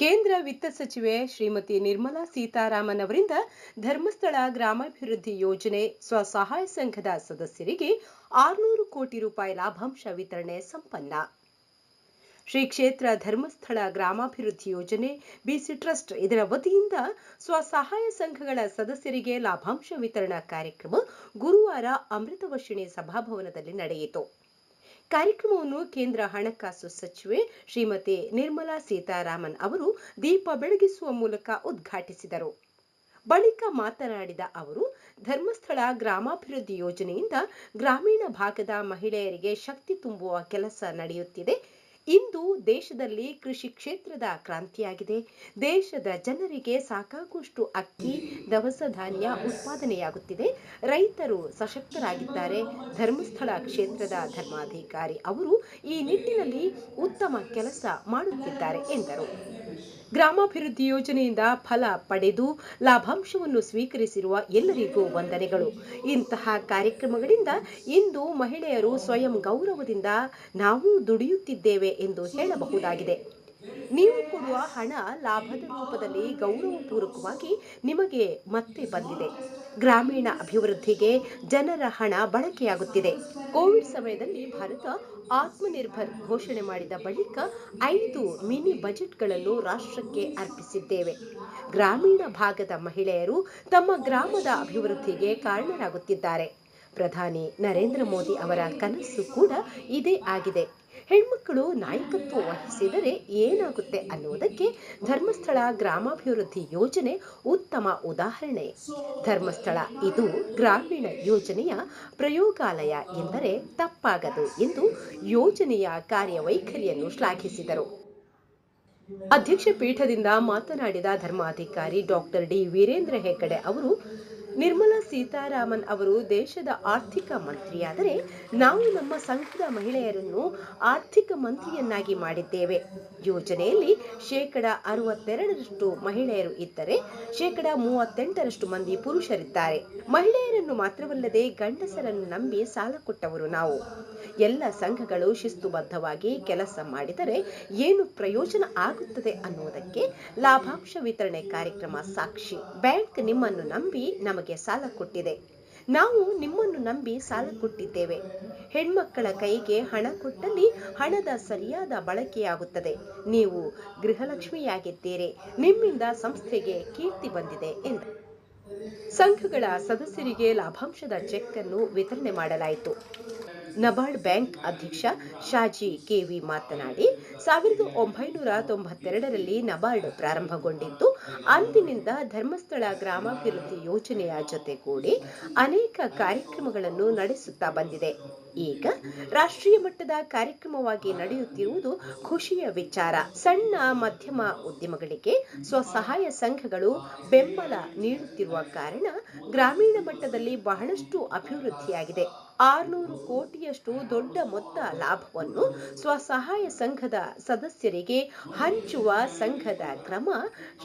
ಕೇಂದ್ರ ವಿತ್ತ ಸಚಿವೆ ಶ್ರೀಮತಿ ನಿರ್ಮಲಾ ಸೀತಾರಾಮನ್ ಅವರಿಂದ ಧರ್ಮಸ್ಥಳ ಗ್ರಾಮಾಭಿವೃದ್ಧಿ ಯೋಜನೆ ಸ್ವಸಹಾಯ ಸಂಘದ ಸದಸ್ಯರಿಗೆ 600 ಕೋಟಿ ರೂಪಾಯಿ ಲಾಭಾಂಶ ವಿತರಣೆ ಸಂಪನ್ನ. ಶ್ರೀ ಕ್ಷೇತ್ರ ಧರ್ಮಸ್ಥಳ ಗ್ರಾಮಾಭಿವೃದ್ಧಿ ಯೋಜನೆ ಬಿಸಿ ಟ್ರಸ್ಟ್ ಇದರ ವತಿಯಿಂದ ಸ್ವಸಹಾಯ ಸಂಘಗಳ ಸದಸ್ಯರಿಗೆ ಲಾಭಾಂಶ ವಿತರಣಾ ಕಾರ್ಯಕ್ರಮ ಗುರುವಾರ ಅಮೃತವರ್ಷಿಣಿ ಸಭಾಭವನದಲ್ಲಿ ನಡೆಯಿತು. ಕಾರ್ಯಕ್ರಮವನ್ನು ಕೇಂದ್ರ ಹಣಕಾಸು ಸಚಿವೆ ಶ್ರೀಮತಿ ನಿರ್ಮಲಾ ಸೀತಾರಾಮನ್ ಅವರು ದೀಪ ಬೆಳಗಿಸುವ ಮೂಲಕ ಉದ್ಘಾಟಿಸಿದರು. ಬಳಿಕ ಮಾತನಾಡಿದ ಅವರು, ಧರ್ಮಸ್ಥಳ ಗ್ರಾಮಾಭಿವೃದ್ಧಿ ಯೋಜನೆಯಿಂದ ಗ್ರಾಮೀಣ ಭಾಗದ ಮಹಿಳೆಯರಿಗೆ ಶಕ್ತಿ ತುಂಬುವ ಕೆಲಸ ನಡೆಯುತ್ತಿದೆ. ಇಂದು ದೇಶದಲ್ಲಿ ಕೃಷಿ ಕ್ಷೇತ್ರದ ಕ್ರಾಂತಿಯಾಗಿದೆ. ದೇಶದ ಜನರಿಗೆ ಸಾಕಾಗುವಷ್ಟು ಅಕ್ಕಿ, ದವಸ ಧಾನ್ಯ ಉತ್ಪಾದನೆಯಾಗುತ್ತಿದೆ. ರೈತರು ಸಶಕ್ತರಾಗಿದ್ದಾರೆ. ಧರ್ಮಸ್ಥಳ ಕ್ಷೇತ್ರದ ಧರ್ಮಾಧಿಕಾರಿ ಅವರು ಈ ನಿಟ್ಟಿನಲ್ಲಿ ಉತ್ತಮ ಕೆಲಸ ಮಾಡುತ್ತಿದ್ದಾರೆ ಎಂದರು. ಗ್ರಾಮಾಭಿವೃದ್ಧಿ ಯೋಜನೆಯಿಂದ ಫಲ ಪಡೆದು ಲಾಭಾಂಶವನ್ನು ಸ್ವೀಕರಿಸಿರುವ ಎಲ್ಲರಿಗೂ ವಂದನೆಗಳು. ಇಂತಹ ಕಾರ್ಯಕ್ರಮಗಳಿಂದ ಇಂದು ಮಹಿಳೆಯರು ಸ್ವಯಂ ಗೌರವದಿಂದ ನಾವು ದುಡಿಯುತ್ತಿದ್ದೇವೆ ಎಂದು ಹೇಳಬಹುದಾಗಿದೆ. ನೀವು ಕೊಡುವ ಹಣ ಲಾಭದ ರೂಪದಲ್ಲಿ ಗೌರವಪೂರ್ವಕವಾಗಿ ನಿಮಗೆ ಮತ್ತೆ ಬಂದಿದೆ. ಗ್ರಾಮೀಣ ಅಭಿವೃದ್ಧಿಗೆ ಜನರ ಹಣ ಬಳಕೆಯಾಗುತ್ತಿದೆ. ಕೋವಿಡ್ ಸಮಯದಲ್ಲಿ ಭಾರತ ಆತ್ಮನಿರ್ಭರ್ ಘೋಷಣೆ ಮಾಡಿದ ಬಳಿಕ 5 ಮಿನಿ ಬಜೆಟ್ಗಳನ್ನು ರಾಷ್ಟ್ರಕ್ಕೆ ಅರ್ಪಿಸಿದ್ದೇವೆ. ಗ್ರಾಮೀಣ ಭಾಗದ ಮಹಿಳೆಯರು ತಮ್ಮ ಗ್ರಾಮದ ಅಭಿವೃದ್ಧಿಗೆ ಕಾರಣರಾಗುತ್ತಿದ್ದಾರೆ. ಪ್ರಧಾನಿ ನರೇಂದ್ರ ಮೋದಿ ಅವರ ಕನಸು ಕೂಡ ಇದೇ ಆಗಿದೆ. ಹೆಣ್ಮಕ್ಕಳು ನಾಯಕತ್ವ ವಹಿಸಿದರೆ ಏನಾಗುತ್ತೆ ಅನ್ನುವುದಕ್ಕೆ ಧರ್ಮಸ್ಥಳ ಗ್ರಾಮಾಭಿವೃದ್ಧಿ ಯೋಜನೆ ಉತ್ತಮ ಉದಾಹರಣೆ. ಧರ್ಮಸ್ಥಳ ಇದು ಗ್ರಾಮೀಣ ಯೋಜನೆಯ ಪ್ರಯೋಗಾಲಯ ಎಂದರೆ ತಪ್ಪಾಗದು ಎಂದು ಯೋಜನೆಯ ಕಾರ್ಯವೈಖರಿಯನ್ನು ಶ್ಲಾಘಿಸಿದರು. ಅಧ್ಯಕ್ಷ ಪೀಠದಿಂದ ಮಾತನಾಡಿದ ಧರ್ಮಾಧಿಕಾರಿ ಡಾಕ್ಟರ್ ಡಿ ವೀರೇಂದ್ರ ಹೆಗ್ಗಡೆ ಅವರು, ನಿರ್ಮಲಾ ಸೀತಾರಾಮನ್ ಅವರು ದೇಶದ ಆರ್ಥಿಕ ಮಂತ್ರಿಯಾದರೆ ನಾವು ನಮ್ಮ ಸಂಘದ ಮಹಿಳೆಯರನ್ನು ಆರ್ಥಿಕ ಮಂತ್ರಿಯನ್ನಾಗಿ ಮಾಡಿದ್ದೇವೆ. ಯೋಜನೆಯಲ್ಲಿ 62% ಮಹಿಳೆಯರು ಇದ್ದರೆ 38% ಮಂದಿ ಪುರುಷರಿದ್ದಾರೆ. ಮಹಿಳೆಯರನ್ನು ಮಾತ್ರವಲ್ಲದೆ ಗಂಡಸರನ್ನು ನಂಬಿ ಸಾಲ ಕೊಟ್ಟವರು ನಾವು. ಎಲ್ಲ ಸಂಘಗಳು ಶಿಸ್ತುಬದ್ಧವಾಗಿ ಕೆಲಸ ಮಾಡಿದರೆ ಏನು ಪ್ರಯೋಜನ ಆಗುತ್ತದೆ ಅನ್ನುವುದಕ್ಕೆ ಲಾಭಾಂಶ ವಿತರಣೆ ಕಾರ್ಯಕ್ರಮ ಸಾಕ್ಷಿ. ಬ್ಯಾಂಕ್ ನಿಮ್ಮನ್ನು ನಂಬಿ ನಮಗೆ ಸಾಲ ಕೊಟ್ಟಿದೆ. ನಾವು ನಿಮ್ಮನ್ನು ನಂಬಿ ಸಾಲ ಕೊಟ್ಟಿದ್ದೇವೆ. ಹೆಣ್ಮಕ್ಕಳ ಕೈಗೆ ಹಣ ಕೊಟ್ಟಲ್ಲಿ ಹಣದ ಸರಿಯಾದ ಬಳಕೆಯಾಗುತ್ತದೆ. ನೀವು ಗೃಹಲಕ್ಷ್ಮಿಯಾಗಿದ್ದೀರಿ. ನಿಮ್ಮಿಂದ ಸಂಸ್ಥೆಗೆ ಕೀರ್ತಿ ಬಂದಿದೆ ಎಂದರು. ಸಂಘಗಳ ಸದಸ್ಯರಿಗೆ ಲಾಭಾಂಶದ ಚೆಕ್ ಅನ್ನು ವಿತರಣೆ ಮಾಡಲಾಯಿತು. ನಬಾರ್ಡ್ ಬ್ಯಾಂಕ್ ಅಧ್ಯಕ್ಷ ಶಾಜಿ ಕೆವಿ ಮಾತನಾಡಿ, 1992ರಲ್ಲಿ ನಬಾರ್ಡ್ ಪ್ರಾರಂಭಗೊಂಡಿದ್ದು ಅಂದಿನಿಂದ ಧರ್ಮಸ್ಥಳ ಗ್ರಾಮಾಭಿವೃದ್ಧಿ ಯೋಜನೆಯ ಜೊತೆಗೂಡಿ ಅನೇಕ ಕಾರ್ಯಕ್ರಮಗಳನ್ನು ನಡೆಸುತ್ತಾ ಬಂದಿದೆ. ಈಗ ರಾಷ್ಟ್ರೀಯ ಮಟ್ಟದ ಕಾರ್ಯಕ್ರಮವಾಗಿ ನಡೆಯುತ್ತಿರುವುದು ಖುಷಿಯ ವಿಚಾರ. ಸಣ್ಣ ಮಧ್ಯಮ ಉದ್ಯಮಗಳಿಗೆ ಸ್ವಸಹಾಯ ಸಂಘಗಳು ಬೆಂಬಲ ನೀಡುತ್ತಿರುವ ಕಾರಣ ಗ್ರಾಮೀಣ ಮಟ್ಟದಲ್ಲಿ ಬಹಳಷ್ಟು ಅಭಿವೃದ್ಧಿಯಾಗಿದೆ. 600 ಕೋಟಿಯಷ್ಟು ದೊಡ್ಡ ಮೊತ್ತ ಲಾಭವನ್ನು ಸ್ವಸಹಾಯ ಸಂಘದ ಸದಸ್ಯರಿಗೆ ಹಂಚುವ ಸಂಘದ ಕ್ರಮ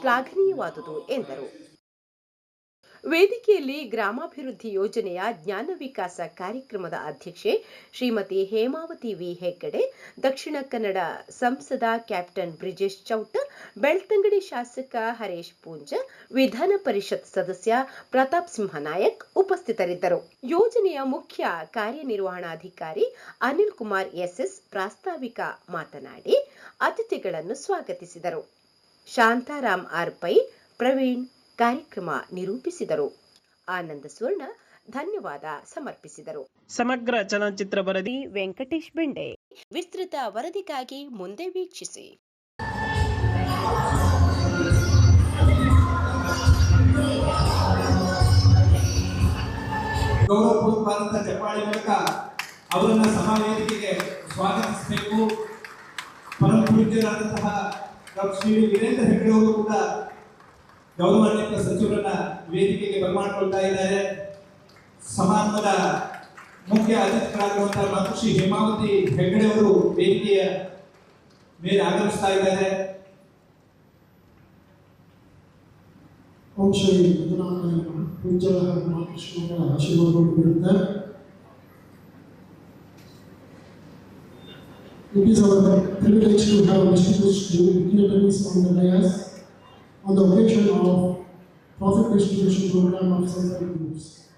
ಶ್ಲಾಘನೀಯವಾದುದು ಎಂದರು. ವೇದಿಕೆಯಲ್ಲಿ ಗ್ರಾಮಾಭಿವೃದ್ಧಿ ಯೋಜನೆಯ ಜ್ಞಾನ ವಿಕಾಸ ಕಾರ್ಯಕ್ರಮದ ಅಧ್ಯಕ್ಷೆ ಶ್ರೀಮತಿ ಹೇಮಾವತಿ ವಿ ಹೆಗ್ಗಡೆ, ದಕ್ಷಿಣ ಕನ್ನಡ ಸಂಸದ ಕ್ಯಾಪ್ಟನ್ ಬ್ರಿಜೇಶ್ ಚೌಟ, ಬೆಳ್ತಂಗಡಿ ಶಾಸಕ ಹರೇಶ್ ಪೂಂಜ, ವಿಧಾನ ಪರಿಷತ್ ಸದಸ್ಯ ಪ್ರತಾಪ್ ಸಿಂಹ ನಾಯಕ್ ಉಪಸ್ಥಿತರಿದ್ದರು. ಯೋಜನೆಯ ಮುಖ್ಯ ಕಾರ್ಯನಿರ್ವಹಣಾಧಿಕಾರಿ ಅನಿಲ್ ಕುಮಾರ್ ಎಸ್ಎಸ್ ಪ್ರಾಸ್ತಾವಿಕ ಮಾತನಾಡಿ ಅತಿಥಿಗಳನ್ನು ಸ್ವಾಗತಿಸಿದರು. ಶಾಂತಾರಾಮ್ ಆರ್ ಪೈ, ಪ್ರವೀಣ್ ಕಾರ್ಯಕ್ರಮ ನಿರೂಪಿಸಿದರು. ಆನಂದ ಸುವರ್ಣ ಧನ್ಯವಾದ ಸಮರ್ಪಿಸಿದರು. ಸಮಗ್ರ ಚಲನಚಿತ್ರ ವರದಿ ವೆಂಕಟೇಶ್ ಬೆಂಡೆ. ವಿಸ್ತೃತ ವರದಿಗಾಗಿ ಮುಂದೆ ವೀಕ್ಷಿಸಿ. ಗೌರವಪೂರ್ವಕವಾದಂಥ ಚಪ್ಪಾಳೆ ಮೂಲಕ ಅವರನ್ನ ಸಮಾವೇದಿಕೆಗೆ ಸ್ವಾಗತಿಸಬೇಕು. ಪರಮ ಪೂಜ್ಯರಾದಂತಹ ಡಾಕ್ಟರ್ ಶ್ರೀ ವೀರೇಂದ್ರ ಹೆಗ್ಗಡೆ ಅವರು ಕೂಡ ಗೌರವಾನ್ವಿತ ಸಚಿವರನ್ನ ವೇದಿಕೆಗೆ ಬರಮಾಡಿಕೊಳ್ತಾ ಇದ್ದಾರೆ. ಸಮಾರಂಭದ ಮುಖ್ಯ ಅತಿಥಿಗಳಾಗಿರುವಂತಹ ಮಾತೃಶ್ರೀ ಹೇಮಾವತಿ ಹೆಗ್ಗಡೆ ಅವರು ವೇದಿಕೆಯ ಮೇಲೆ ಆಗಮಿಸ್ತಾ ಇದ್ದಾರೆ. ಓಂ ಶ್ರೀ ಪೂಜ್ಯ ಮಾತೃಶ್ರೀ ಆಶೀರ್ವಾದಗಳು ಬೀಳುತ್ತೆ. It is our privilege to have distinguished dignitaries on the dais on the occasion of profit distribution program of self-help groups.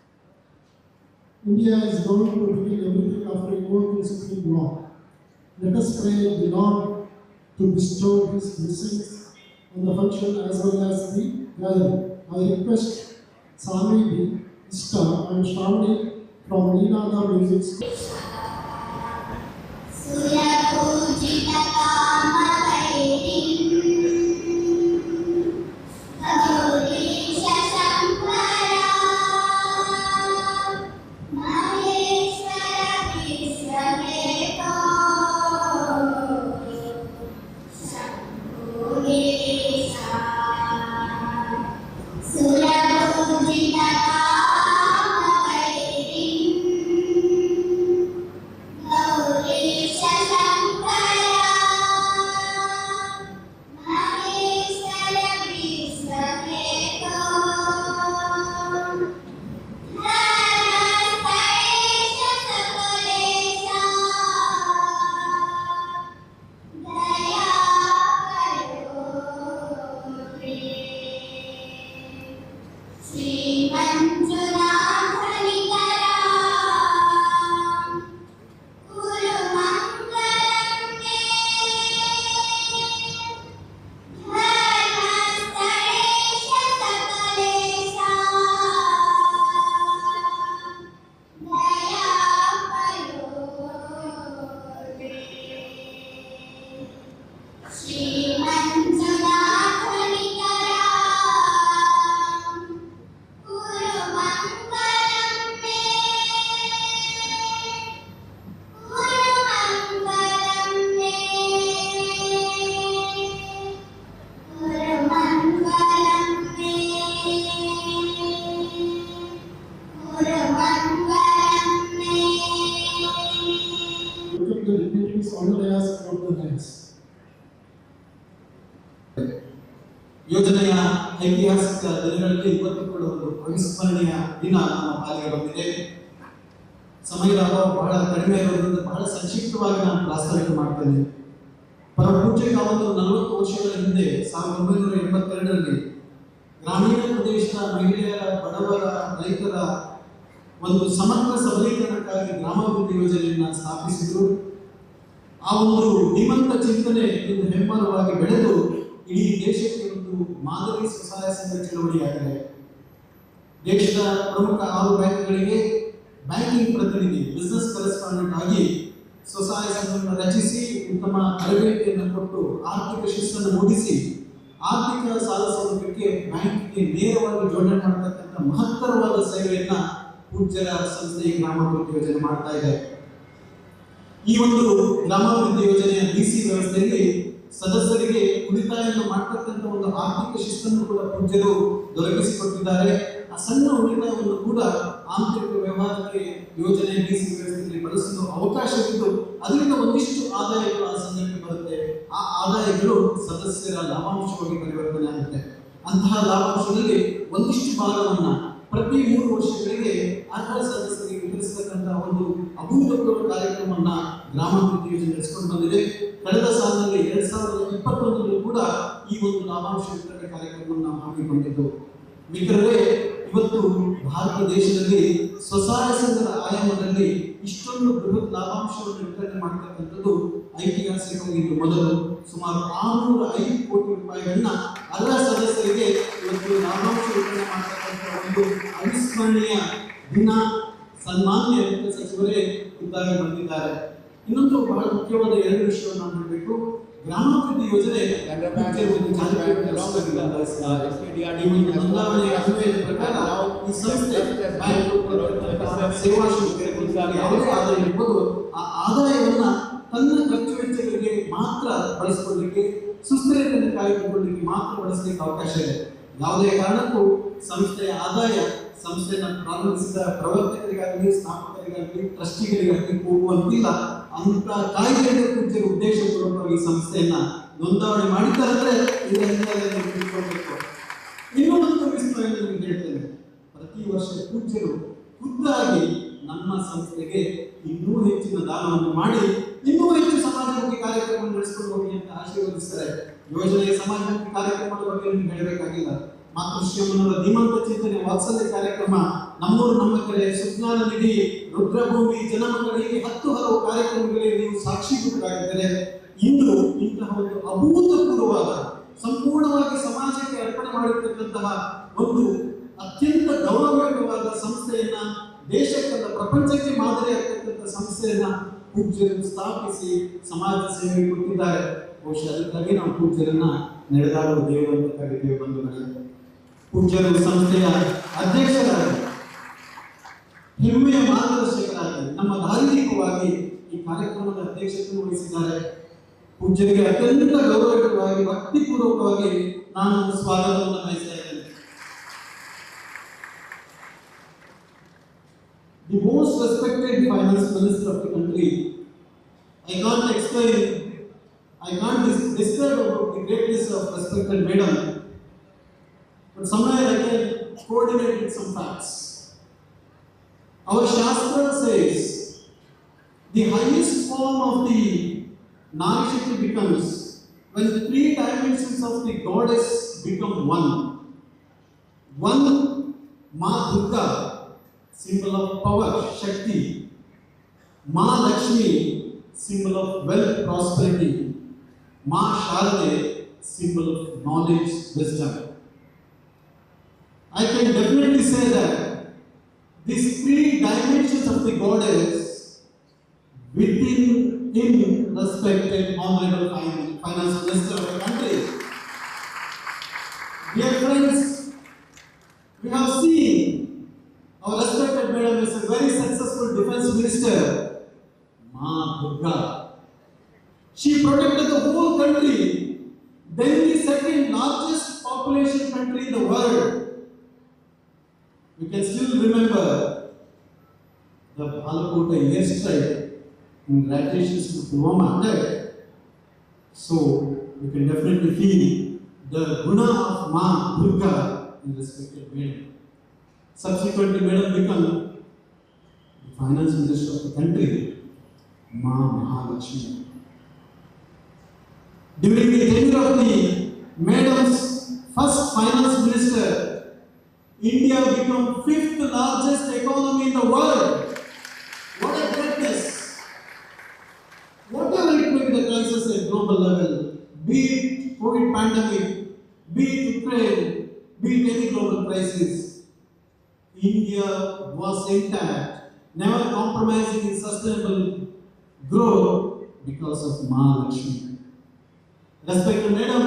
India is going to begin everything after a more disciplined law. Let us pray the Lord to bestow His blessings on the function as well as the gathering. I request Sami B, Ista and Shravani from Neenada Music School. ಯೋಜನೆಯ ಐತಿಹಾಸಿಕ ದಿನಗಳಲ್ಲಿ ಇವತ್ತು ಕೂಡ ಒಂದು ಅವಿಸ್ಮರಣೀಯ ದಿನ ನಮ್ಮ ಪಾಲಿಗೆ ಬಂದಿದೆ. ಸಮಯದ ಅಭಾವ ಬಹಳ ಕಡಿಮೆ ಇರೋದ್ರಿಂದ ಬಹಳ ಸಂಕ್ಷಿಪ್ತವಾಗಿ ನಾನು ಪ್ರಾಸ್ತಾವಿಕ ಮಾಡ್ತೇನೆ. ಪರಪೂಜ್ಯ ಒಂದು 40 ವರ್ಷಗಳ ಹಿಂದೆ 1982ರಲ್ಲಿ ಗ್ರಾಮೀಣ ಪ್ರದೇಶದ ಮಹಿಳೆಯರ, ಬಡವರ, ರೈತರ ಒಂದು ಸಮಗ್ರ ಸಬಲೀಕರಣಕ್ಕಾಗಿ ಗ್ರಾಮಾಭಿವೃದ್ಧಿ ಯೋಜನೆಯನ್ನು ಸ್ಥಾಪಿಸಿದರು. ಆ ಒಂದು ಧೀಮಂತ ಚಿಂತನೆ ಒಂದು ಹೆಮ್ಮರವಾಗಿ ಬೆಳೆದು ಇಡೀ ದೇಶಕ್ಕೆ ಒಂದು ಮಾದರಿ ಸ್ವಸಹಾಯ ಸಂಘ ಚಳವಳಿಯಾಗಿದೆ. ದೇಶದ ಪ್ರಮುಖ 6 ಬ್ಯಾಂಕ್ಗಳಿಗೆ ಬ್ಯಾಂಕಿಂಗ್ ಪ್ರತಿನಿಧಿ, ಬಿಸಿನೆಸ್ ಕರೆಸ್ಪಾಂಡೆಂಟ್ ಆಗಿ ಸ್ವಸಹಾಯ ಸಂಘವನ್ನು ರಚಿಸಿ ಉತ್ತಮ ತರಬೇತಿಯನ್ನು ಕೊಟ್ಟು ಆರ್ಥಿಕ ಶಿಸ್ತನ್ನು ಮೂಡಿಸಿ ಆರ್ಥಿಕ ಸಾಲ ಸೌಲಭ್ಯಕ್ಕೆ ಬ್ಯಾಂಕ್ಗೆ ನೇರವಾಗಿ ಜೋಡಣೆ ಮಾಡತಕ್ಕಂಥ ಮಹತ್ತರವಾದ ಸೇವೆಯನ್ನ ಪೂಜ್ಯರ ಸಂಸ್ಥೆ ಗ್ರಾಮಾಭಿವೃದ್ಧಿ ಯೋಜನೆ ಮಾಡ್ತಾ ಇದೆ. ಈ ಒಂದು ಗ್ರಾಮಾಭಿವೃದ್ಧಿ ಯೋಜನೆಯ ಡಿಸಿ ವ್ಯವಸ್ಥೆಯಲ್ಲಿ ಸದಸ್ಯರಿಗೆ ಉಳಿತಾಯವನ್ನು ಮಾಡತಕ್ಕಂಥ ಒಂದು ಆರ್ಥಿಕ ಶಿಸ್ತನ್ನು ಕೂಡ ಪೂಜ್ಯರು ದೊರಕಿಸಿಕೊಟ್ಟಿದ್ದಾರೆ. ಆ ಸಣ್ಣ ಉಳಿತಾಯವನ್ನು ಕೂಡ ಆಂತರಿಕ ವ್ಯವಹಾರಕ್ಕೆ ಯೋಜನೆ ಡಿಸಿ ವ್ಯವಸ್ಥೆಯಲ್ಲಿ ಬಳಸಲು ಅವಕಾಶವಿದ್ದು ಅದರಿಂದ ಒಂದಿಷ್ಟು ಆದಾಯಗಳು ಆ ಸಂಘಕ್ಕೆ ಬರುತ್ತೆ. ಆ ಆದಾಯಗಳು ಸದಸ್ಯರ ಲಾಭಾಂಶವಾಗಿ ಪರಿವರ್ತನೆ ಆಗುತ್ತೆ. ಅಂತಹ ಲಾಭಾಂಶದಲ್ಲಿ ಒಂದಿಷ್ಟು ಭಾಗವನ್ನ ಪ್ರತಿ 3 ವರ್ಷಗಳಿಗೆ ಅರ್ಹ ಸದಸ್ಯರಿಗೆ ವಿತರಿಸತಕ್ಕಂತಹ ಒಂದು ಅಭೂತಪೂರ್ವ ಕಾರ್ಯಕ್ರಮವನ್ನ ಗ್ರಾಮಾಭಿವೃದ್ಧಿ ಯೋಜನೆ ನಡೆಸಿಕೊಂಡು ಬಂದಿದೆ. ಕಳೆದ ಸಾಲಿನಲ್ಲಿ 2021ರಲ್ಲಿ ಕೂಡ ಈ ಒಂದು ಲಾಭಾಂಶ ವಿತರಣೆ ಕಾರ್ಯಕ್ರಮವನ್ನು ನಾವು ಹಮ್ಮಿಕೊಂಡಿದ್ದು. ಮಿತ್ರರೇ, ಇವತ್ತು ಭಾರತ ದೇಶದಲ್ಲಿ ಸ್ವಸಹಾಯ ಸಂಘದ ಆಯಾಮದಲ್ಲಿ ಇಷ್ಟೊಂದು ಬೃಹತ್ ಲಾಭಾಂಶವನ್ನು ವಿತರಣೆ ಮಾಡತಕ್ಕಂಥದ್ದು ಐತಿಹಾಸಿಕವಾಗಿ ಇದು ಮೊದಲು. ಸುಮಾರು 605 ಕೋಟಿ ರೂಪಾಯಿಗಳನ್ನ ಅರ್ಹ ಸದಸ್ಯರಿಗೆ ಇವತ್ತು ಲಾಭಾಂಶ ವಿತರಣೆ ಮಾಡತಕ್ಕಂಥ ಒಂದು ಅವಿಸ್ಮರಣೀಯ ದಿನ. ಸನ್ಮಾನ್ಯ ವಿತ್ತ ಸಚಿವರೇ ಖುದ್ದಾಗಿ ಬಂದಿದ್ದಾರೆ. ಇನ್ನೊಂದು ಬಹಳ ಮುಖ್ಯವಾದ 2 ವಿಷಯವನ್ನು ನಾವು ಹೇಳಬೇಕು. ಗ್ರಾಮಾಭಿವೃದ್ಧಿ ಯೋಜನೆ ಈ ಸಂಸ್ಥೆ ಸೇವಾ ಯಾವುದೇ ಆದಾಯ ಇರ್ಬೋದು, ಆ ಆದಾಯವನ್ನ ತನ್ನ ಖರ್ಚು ವೆಚ್ಚಗಳಿಗೆ ಮಾತ್ರ ಬಳಸಿಕೊಳ್ಳಲಿಕ್ಕೆ, ಸುಸ್ಥಿರತೆಯನ್ನು ಕಾಯ್ದುಕೊಳ್ಳಲಿಕ್ಕೆ ಮಾತ್ರ ಬಳಸಲಿಕ್ಕೆ ಅವಕಾಶ ಇದೆ. ಯಾವುದೇ ಕಾರಣಕ್ಕೂ ಸಂಸ್ಥೆಯ ಆದಾಯ ಸಂಸ್ಥೆಯನ್ನು ಪ್ರಾರಂಭಿಸಿದ ಪ್ರವರ್ತಕರಿಗಾಗಲಿ, ಸ್ಥಾಪಕರಿಗಾಗಲಿ, ಟ್ರಸ್ಟಿಗಳಿಗಾಗಲಿ ಹೋಗುವಂತಿಲ್ಲ ಅಂತ ಕಾಯ್ದೆಯ ಪೂಜ್ಯರ ಉದ್ದೇಶಪೂರ್ವಕವಾಗಿ ಸಂಸ್ಥೆಯನ್ನ ನೋಂದಾವಣೆ ಮಾಡಿದ್ದಾರೆ. ಇನ್ನೂ ಒಂದು ವಿಷಯವನ್ನು ನಿಮಗೆ ಹೇಳ್ತೇನೆ. ಪ್ರತಿ ವರ್ಷ ಪೂಜ್ಯರು ಖುದ್ದಾಗಿ ನಮ್ಮ ಸಂಸ್ಥೆಗೆ ಇನ್ನೂ ಹೆಚ್ಚಿನ ದಾನವನ್ನು ಮಾಡಿ ಇನ್ನೂ ಹೆಚ್ಚು ಸಮಾಜಮುಖಿ ಕಾರ್ಯಕ್ರಮ ನಡೆಸಿಕೊಂಡು ಹೋಗಿ ಅಂತ ಆಶೀರ್ವದಿಸ್ತಾರೆ. ಯೋಜನೆಯ ಸಮಾಜಮುಖಿ ಕಾರ್ಯಕ್ರಮದ ಬಗ್ಗೆ ನಿಮ್ಗೆ ಹೇಳಬೇಕಾಗಿಲ್ಲ. ಮಾತೃಶ್ರೀ ಅಮ್ಮನವರ ಧೀಮಂತ ಚಿಂತನೆ ವಾತ್ಸಲ್ಯ ಕಾರ್ಯಕ್ರಮ, ನಮ್ಮೂರು ನಮ್ಮ ಕಡೆ, ಸುಜ್ಞಾನ ನಿಧಿ, ರುದ್ರಭೂಮಿ, ಜನಮಂಗಳ, ಹೀಗೆ 10 ಹಲವು ಕಾರ್ಯಕ್ರಮಗಳಿಗೆ ನೀವು ಸಾಕ್ಷೀಭೂತರಾಗಿದ್ದರೆ ಇಂದು ಇಂತಹ ಒಂದು ಅಭೂತಪೂರ್ವವಾದ ಸಂಪೂರ್ಣವಾಗಿ ಸಮಾಜಕ್ಕೆ ಅರ್ಪಣೆ ಮಾಡಿರ್ತಕ್ಕಂತಹ ಒಂದು ಅತ್ಯಂತ ಗೌರವಯುತವಾದ ಸಂಸ್ಥೆಯನ್ನ, ದೇಶಕ್ಕಲ್ಲ ಪ್ರಪಂಚಕ್ಕೆ ಮಾದರಿಯಾಗ್ತಕ್ಕಂಥ ಸಂಸ್ಥೆಯನ್ನ ಪೂಜ್ಯರು ಸ್ಥಾಪಿಸಿ ಸಮಾಜ ಸೇವೆ ಕೊಟ್ಟಿದ್ದಾರೆ. ಬಹುಶಃ ಅದಕ್ಕಾಗಿ ನಾವು ಪೂಜ್ಯರನ್ನ ನಡೆದಾಡುವ ದೇವರು ಅಂತ ಕರೀತೇವೆ. ಬಂಧುಗಳೇ, ಪೂಜ್ಯರು ಸಂಸ್ಥೆಯ ಅಧ್ಯಕ್ಷರಾಗಿ, ಹೆಮ್ಮೆಯ ಮಾರ್ಗದರ್ಶಕರಾಗಿ, ನಮ್ಮ ದಾರಿದೀಪವಾಗಿ ಈ ಕಾರ್ಯಕ್ರಮದ ಅಧ್ಯಕ್ಷತೆ ವಹಿಸಿದ್ದಾರೆ. ಪೂಜ್ಯರಿಗೆ ಅತ್ಯಂತ ಗೌರವಯುತವಾಗಿ, ಭಕ್ತಿಪೂರ್ವಕವಾಗಿ ನಾನು ಸ್ವಾಗತವನ್ನು ಬಯಸ್ತಾ ಇದ್ದೇನೆ. The most respected finance minister of the country. I can't explain, I can't describe about the greatness of respected madam, but somewhere I can coordinate with some facts. Our Shastra says the highest form of the Nari Shakti becomes when the 3 dimensions of the goddess become one. One, Ma Durga, symbol of power, Shakti. Ma Lakshmi, symbol of wealth, prosperity. Ma Sharade, symbol of knowledge, wisdom. I can definitely say that these 3 dimensions of the goddess within respected honorable finance minister of the country. Dear friends, we have seen our respected madam is a very successful defense minister, Ma Durga. She protected the whole country, then the second largest population country in the world. We can still remember the Balakota airstrike in retaliation to Pulwama attack. So we can definitely feel the guna of Ma Durga in respected madam. Subsequently, madam became the finance minister of the country, Ma Mahalakshmi. During the tenure of the madam's first finance minister, India became 5th largest economy in the world. What a greatness! Whatever it may be the crisis at global level, be it COVID pandemic, be it Ukraine, be it any global crisis, India was intact, never compromising in sustainable growth because of Mahalakshmi. Respected madam,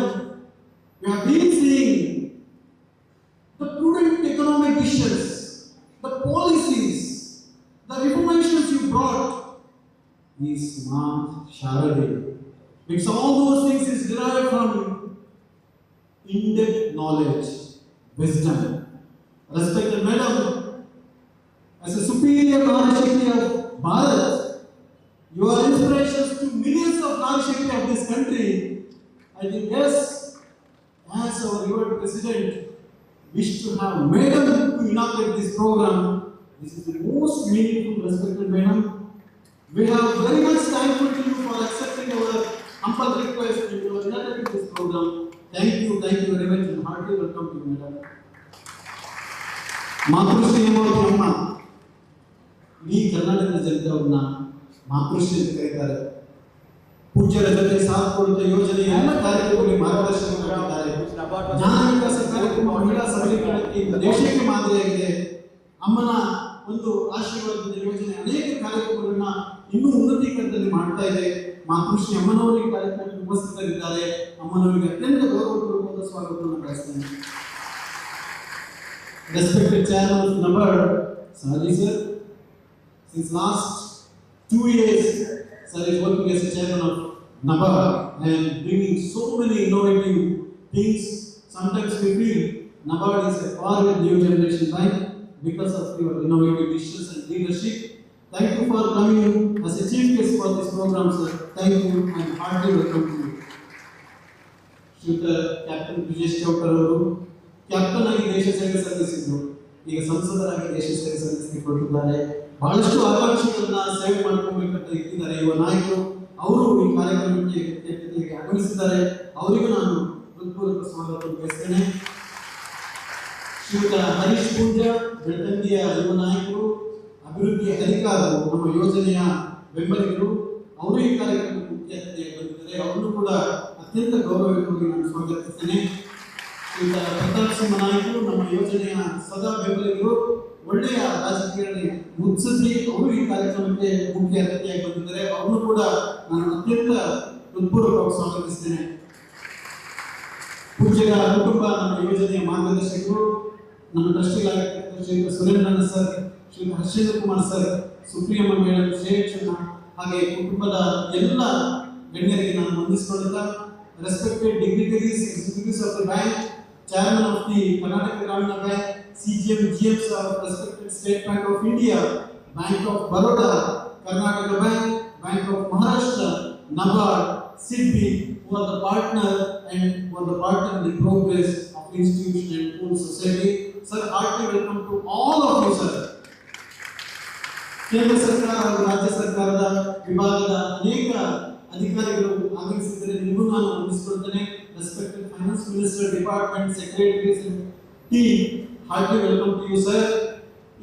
we have been seeing the prudent economic decisions, the policies, the reformations you brought is Ma Sharade. Because all those things is derived from in-depth knowledge, wisdom. Respected madam, as a superior Nari Shakti of Bharat, you are inspirations to millions of Nari Shakti of this country. I think yes, as our revered president wished to have madam to inaugurate this program, this is the most meaningful. Respected madam, we have very much thankful to you for accepting our humble request and you are inaugurating this program. Thank you very much and heartily welcome to you, madam. ಮಾತೃಶ್ರೀ ಅಮ್ಮ ಈ ಕರ್ನಾಟಕದ ಜನತೆಯವ್ರನ್ನ ಮಾತೃಶ್ರೀ ಅಂತ ಕರೀತಾರೆ. ಪೂಜ್ಯರ ಜೊತೆ ಸಾಥ್ ಕೊಡುತ್ತ ಯೋಜನೆಯ ಎಲ್ಲ ಕಾರ್ಯಕ್ರಮಗಳಿಗೆ ಮಾರ್ಗದರ್ಶನವಾಗಿದ್ದಾರೆ. ಜ್ಞಾನ ವಿಕಾಸ ಕಾರ್ಯಕ್ರಮ ಮಹಿಳಾ ಸಬಲೀಕರಣಕ್ಕೆ ದೇಶಕ್ಕೆ ಮಾದರಿಯಾಗಿದೆ. ಅಮ್ಮನ ಒಂದು ಆಶೀರ್ವಾದದ ಯೋಜನೆ ಅನೇಕ ಕಾರ್ಯಕ್ರಮಗಳನ್ನ ಇನ್ನೂ ಉನ್ನತೀಕರಣದಲ್ಲಿ ಮಾಡ್ತಾ ಇದೆ. ಮಾತೃಶ್ರೀ ಅಮ್ಮನವರಿಗೆ ಕಾರ್ಯಕ್ರಮಕ್ಕೆ ಉಪಸ್ಥಿತರಿದ್ದಾರೆ. ಅಮ್ಮನವರಿಗೆ ಅತ್ಯಂತ ಗೌರವಪೂರ್ವಕವಾದ ಸ್ವಾಗತವನ್ನು ಬಯಸ್ತೇನೆ. Respected chairman of NABARD, Saji sir, since last 2 years, sir is working as a chairman of NABARD and bringing so many innovative things. Sometimes we feel NABARD is a far with new generation, right? Because of your innovative decisions and leadership. Thank you for coming as a chief guest for this program, sir. Thank you and heartily welcome to you. Shooter Captain Brijesh Chowkar ಅವರು captain ಆಗಿ ದೇಶ ಸೇವೆ ಸಲ್ಲಿಸಿದ್ರು. ಈಗ ಸಂಸದರಾಗಿ ದೇಶ ಸೇವೆ ಸಲ್ಲಿಸಿಕೊಟ್ಟಿದ್ದಾರೆ. ಬಹಳಷ್ಟು ಆಕಾಂಕ್ಷೆಗಳನ್ನ ಸೇವೆ ಮಾಡ್ಕೊಬೇಕಂತ ಇಟ್ಟಿದ್ದಾರೆ ಯುವ ನಾಯಕರು. ಅವರು ಈ ಕಾರ್ಯಕ್ರಮಕ್ಕೆ ಆಗಮಿಸಿದ್ದಾರೆ. ಅವರಿಗೂ ನಾನು ಹೃತ್ಪೂರ್ವಕ ಸ್ವಾಗತ ಬಯಸ್ತೇನೆ. ಶ್ರೀಯುತ ಹರೀಶ್ ಪೂಜಾ, ಬೆಳತಂಗಿಯ ಯುವ ನಾಯಕರು, ಅಭಿವೃದ್ಧಿ ಅಧಿಕಾರರು, ನಮ್ಮ ಯೋಜನೆಯ ಬೆಂಬಲಿಗರು, ಅವರು ಈ ಕಾರ್ಯಕ್ರಮಕ್ಕೆ ಮುಖ್ಯ ಅತಿಥಿಯಾಗಿ ಬಂದಿದ್ದಾರೆ. ಅವರನ್ನು ಕೂಡ ಅತ್ಯಂತ ಗೌರವಯುತವಾಗಿ ನಾನು ಸ್ವಾಗತಿಸ್ತೇನೆ. ಶ್ರೀಯುತ ಪ್ರತಾಪ್ ಸಿಂಹ ನಾಯಕರು, ನಮ್ಮ ಯೋಜನೆಯ ಸದಾ ಬೆಂಬಲಿಗರು, ಒಳ್ಳೆಯ ರಾಜಕೀಯ ಮುತ್ಸದ್ದಿ, ಅವರು ಈ ಕಾರ್ಯಕ್ರಮಕ್ಕೆ ಮುಖ್ಯ ಅತಿಥಿಯಾಗಿ ಬಂದಿದ್ದಾರೆ. ಅವರನ್ನು ಕೂಡ ನಾನು ಅತ್ಯಂತ ಹೃತ್ಪೂರ್ವಕವಾಗಿ ಸ್ವಾಗತಿಸ್ತೇನೆ. ಪೂಜ್ಯರ ಕುಟುಂಬ, ನಮ್ಮ ಯೋಜನೆಯ ಮಾರ್ಗದರ್ಶಕರು, ನಮ್ಮ ಟ್ರಸ್ಟಿಗಳಾಗಿರ್ತಕ್ಕಂಥ ಶ್ರೀಯುತ ಸುರೇಂದ್ರಣ್ಣ ಸರ್, ಶ್ರೀಯುತ ಹರ್ಷೇಂದ್ರ ಕುಮಾರ್ ಸರ್, ಸುಪ್ರಿಯಮ್ಮ ಮೇಡಮ್, ಶ್ರೇಯಕ್ಷಣ್ಣ, ಹಾಗೆ ಕುಟುಂಬದ ಎಲ್ಲ ಗಣ್ಯರಿಗೆ ನಾನು ವಂದಿಸಿಕೊಳ್ಳುತ್ತಾ, respected dignitaries, executives of the bank, chairman of the Karnataka Gramina Bank, CGM, GMs of respected State Bank of India, Bank of Baroda, Karnataka Bank, Bank of Maharashtra, NABARD, SIDBI, who are the partner and who are the partner in the progress of institution and whole society. Sir, heartily welcome to all of you, sir. ಕೇಂದ್ರ ಸರ್ಕಾರ ಹಾಗೂ ರಾಜ್ಯ ಸರ್ಕಾರದ ವಿಭಾಗದ ಅನೇಕ ಅಧಿಕಾರಿಗಳು ಆಗಮಿಸಿದರೆ ನಿಮಗೂ ನಾನು ವಂದಿಸಿಕೊಳ್ತೇನೆ. Respected finance minister, department secretaries team, heartily welcome to you sir.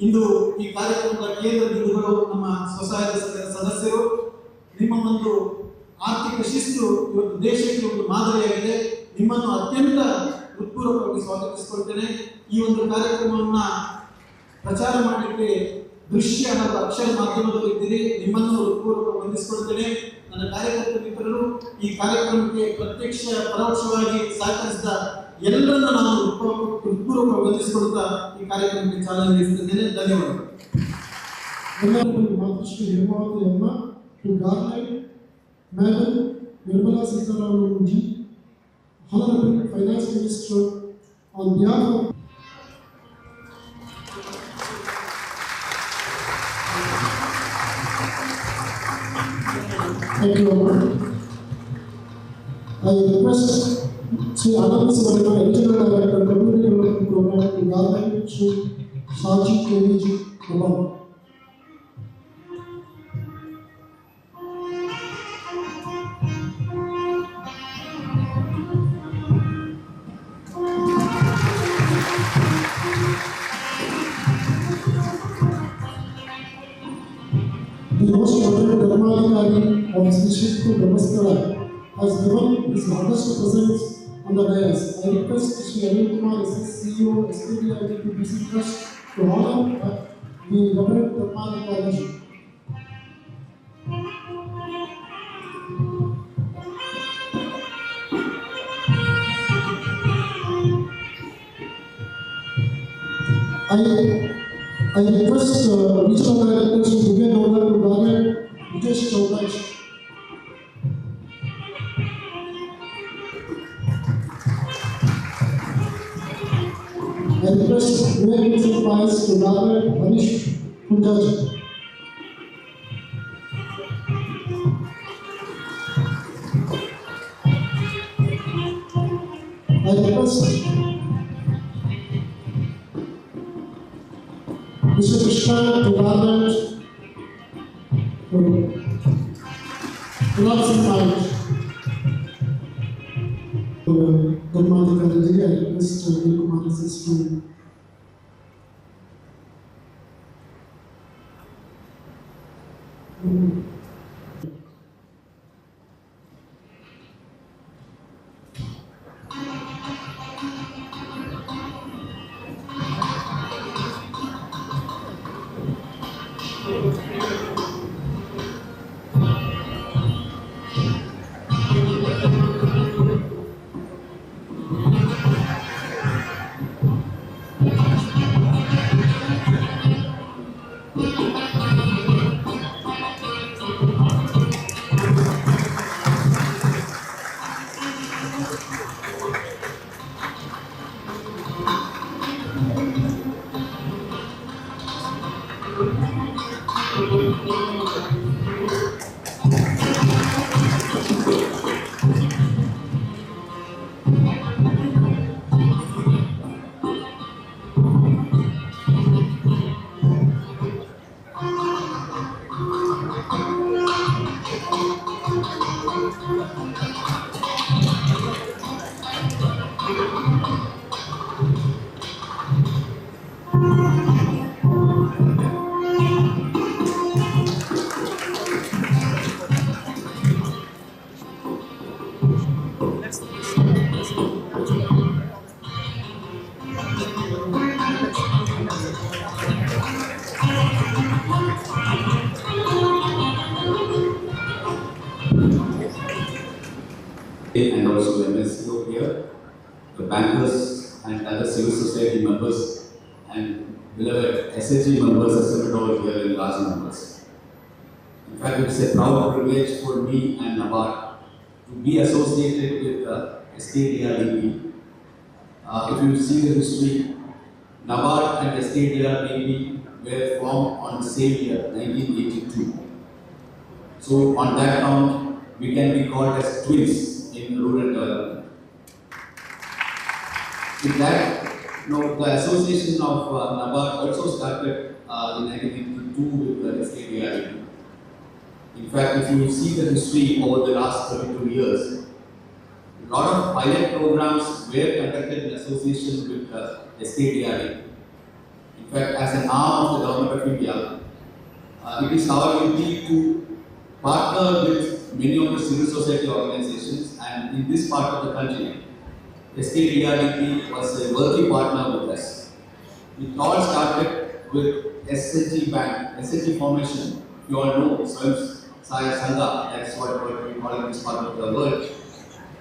ಇಂದು ಈ ಕಾರ್ಯಕ್ರಮದ ಕೇಂದ್ರ ಬಿಂದುಗಳು ನಮ್ಮ ಸ್ವಸಹಾಯ ಸಂಘದ ಸದಸ್ಯರು. ನಿಮ್ಮ ಒಂದು ಆರ್ಥಿಕ ಶಿಸ್ತು ಇವತ್ತು ದೇಶಕ್ಕೆ ಒಂದು ಮಾದರಿಯಾಗಿದೆ. ನಿಮ್ಮನ್ನು ಅತ್ಯಂತ ಹೃತ್ಪೂರ್ವಕವಾಗಿ ಸ್ವಾಗತಿಸಿಕೊಳ್ತೇನೆ. ಈ ಒಂದು ಕಾರ್ಯಕ್ರಮವನ್ನ ಪ್ರಚಾರ ಮಾಡಲಿಕ್ಕೆ ದೃಶ್ಯ ಹಾಗೂ ಅಕ್ಷರ ಮಾಧ್ಯಮದಲ್ಲಿ ಇದ್ದೀರಿ, ನಿಮ್ಮನ್ನು ಹೃತ್ಪೂರ್ವಕ ವಂದಿಸಿಕೊಳ್ತೇನೆ. ನನ್ನ ಕಾರ್ಯಕರ್ತ ಮಿತ್ರರು, ಈ ಕಾರ್ಯಕ್ರಮಕ್ಕೆ ಪ್ರತ್ಯಕ್ಷ ಪರೋಕ್ಷವಾಗಿ ಸಹಕರಿಸಿದ ಎಲ್ಲರನ್ನ ನಾನು ಹೃತ್ಪೂರ್ವಕ ವಂದಿಸಿಕೊಳ್ತಾ ಈ ಕಾರ್ಯಕ್ರಮಕ್ಕೆ ಚಾಲನೆ ನೀಡುತ್ತಿದ್ದೇನೆ. ಧನ್ಯವಾದಗಳು. Matrushri Hemavathi Amma to garland Madam Nirmala Sitharaman ji, Honorable Finance Minister, on behalf of Thank you, I request Sri Anand Sivarama, Regional Director, Community Development Program, to Garland, Sri Shaji Keviji, Nabam. The most honorable Dharmadhikari of Sri Shiktu Brahmasthala has given his modest presence on the dais. I request Sri Anil Kumar, CEO, SPBI to BC Trust, to honor the Reverend Dharmadhikari ji. I request regional directors to begin order to Garland, Vitesh Chowdhury. I request Mayor Municipal Prize to Garland, Harish Punjaj. I request Mr. Krishna to Garland, Gulab Singh Panish. Dharmadhikari ji, I request Anil Kumar to also MSc over here, the bankers and other civil society members, and beloved SHG members assembled over here in large numbers. In fact, it is a proud privilege for me and NABARD to be associated with SKDRDP. If you see the history, NABARD and SKDRDP were formed on the same year, 1982. So on that count, we can be called as twins in rural development. With that, the association of NABARD also started in 1982 with SKDRDP. In fact, if you see the history over the last 32 years, a lot of pilot programs were conducted in association with SKDRDP. In fact, as an arm of the Government of India, it is our duty to partner with many of the civil society organizations, and in this part of the country, SKDRDP was a worthy partner with us. It all started with SHG Bank, SHG formation. You all know Swayam Sangha, that's what we call in this part of the world.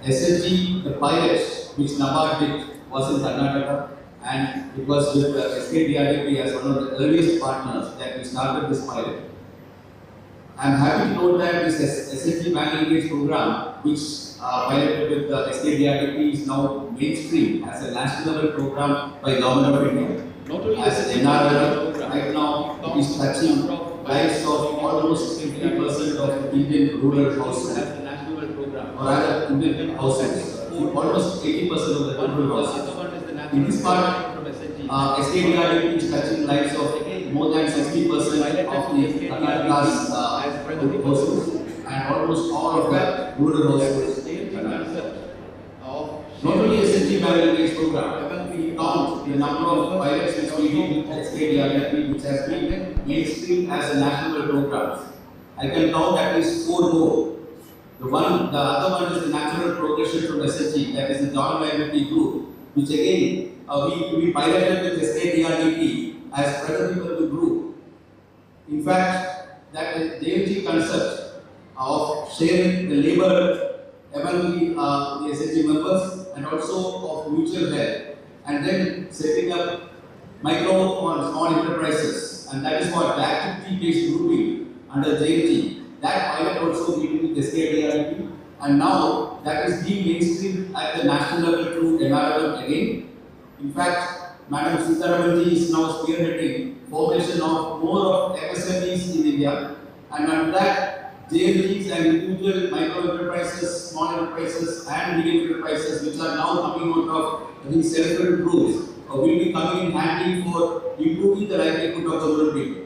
SHG, the pilot which NABARD did, was in Karnataka, and it was with SKDRDP as one of the earliest partners that we started this pilot. I am happy to note that this SHG Bank Engage program, which piloted with SKDRDP, is now mainstream as a national level program by Government of India. Not only As an NRL, right now it is touching lives of almost 50% of Indian rural households, or rather Indian households, almost 80% of the rural households. In this part, SKDRDP is touching lives of more than 60% of the Karnataka's households, and almost all of the rural households. Not only SHG Mangalore program, we count the number of pilots which we did with SKDRDP, which has been mainstream as a national program. I can count at least 4 more. The other one is the natural progression from SHG, that is the John Viability Group, which again we piloted with SKDRDP as president of the group. In fact, that JMG concept of sharing the labor among the SHG members and also of mutual help, and then setting up micro or small enterprises, and that is what the activity-based grouping under JMG. That pilot also we did with SKDRDP, and now that is being mainstream at the national level through NRL again. In fact, Madam Sitaramanji is now spearheading formation of more of MSMEs in India, and under that, JMGs and individual micro enterprises, small enterprises, and medium enterprises, which are now coming out of these self-help groups, will be coming in handy for improving the livelihood of the rural people.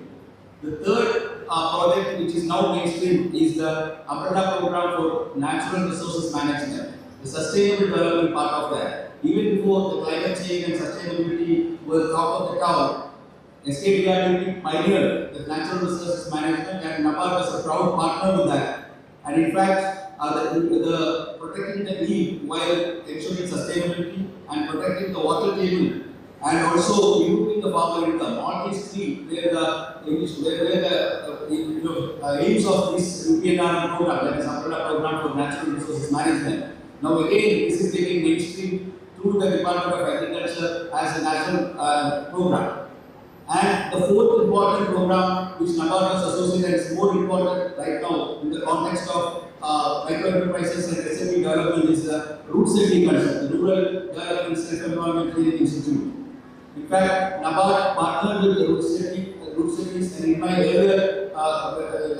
The third project, which is now mainstream, is the umbrella program for natural resources management, the sustainable development part of that. Even before the climate change and sustainability were top of the town, SKDRDP pioneered the natural resources management, and NABARD was a proud partner with that. And in fact, the protecting the yield while ensuring sustainability and protecting the water table, and also improving the farmer income. All these three were the aims of this UPNRM program, that is umbrella program for natural resources management. Now again, this is getting mainstream through the Department of Agriculture as a national program. And the fourth important program which NABARD was associated is more important right now in the context of micro enterprises and SME development is the root setting concept, the Rural Development Self-Employment Training Institute. In fact, NABARD partnered with the root cities, and in my earlier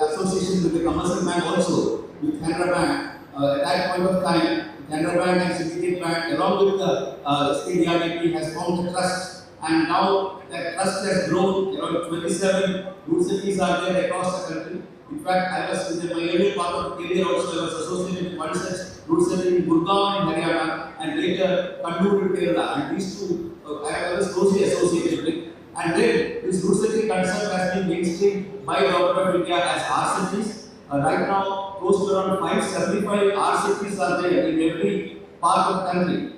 association with the commercial bank also, with Canara Bank, at that point of time, Canara Bank and Syndicate Bank, along with the SKDRDP, has formed a trust. And now that trust has grown. Around 27 root cities are there across the country. In fact, I was in my earlier part of the career also, I was associated with one such root city in Gurgaon in Haryana, and later Kannur in Kerala. And these two I was closely associated with. And then this root city concept has been mainstreamed by the Government of India as R-cities. Right now, close to around 575 R-cities are there in every part of the country.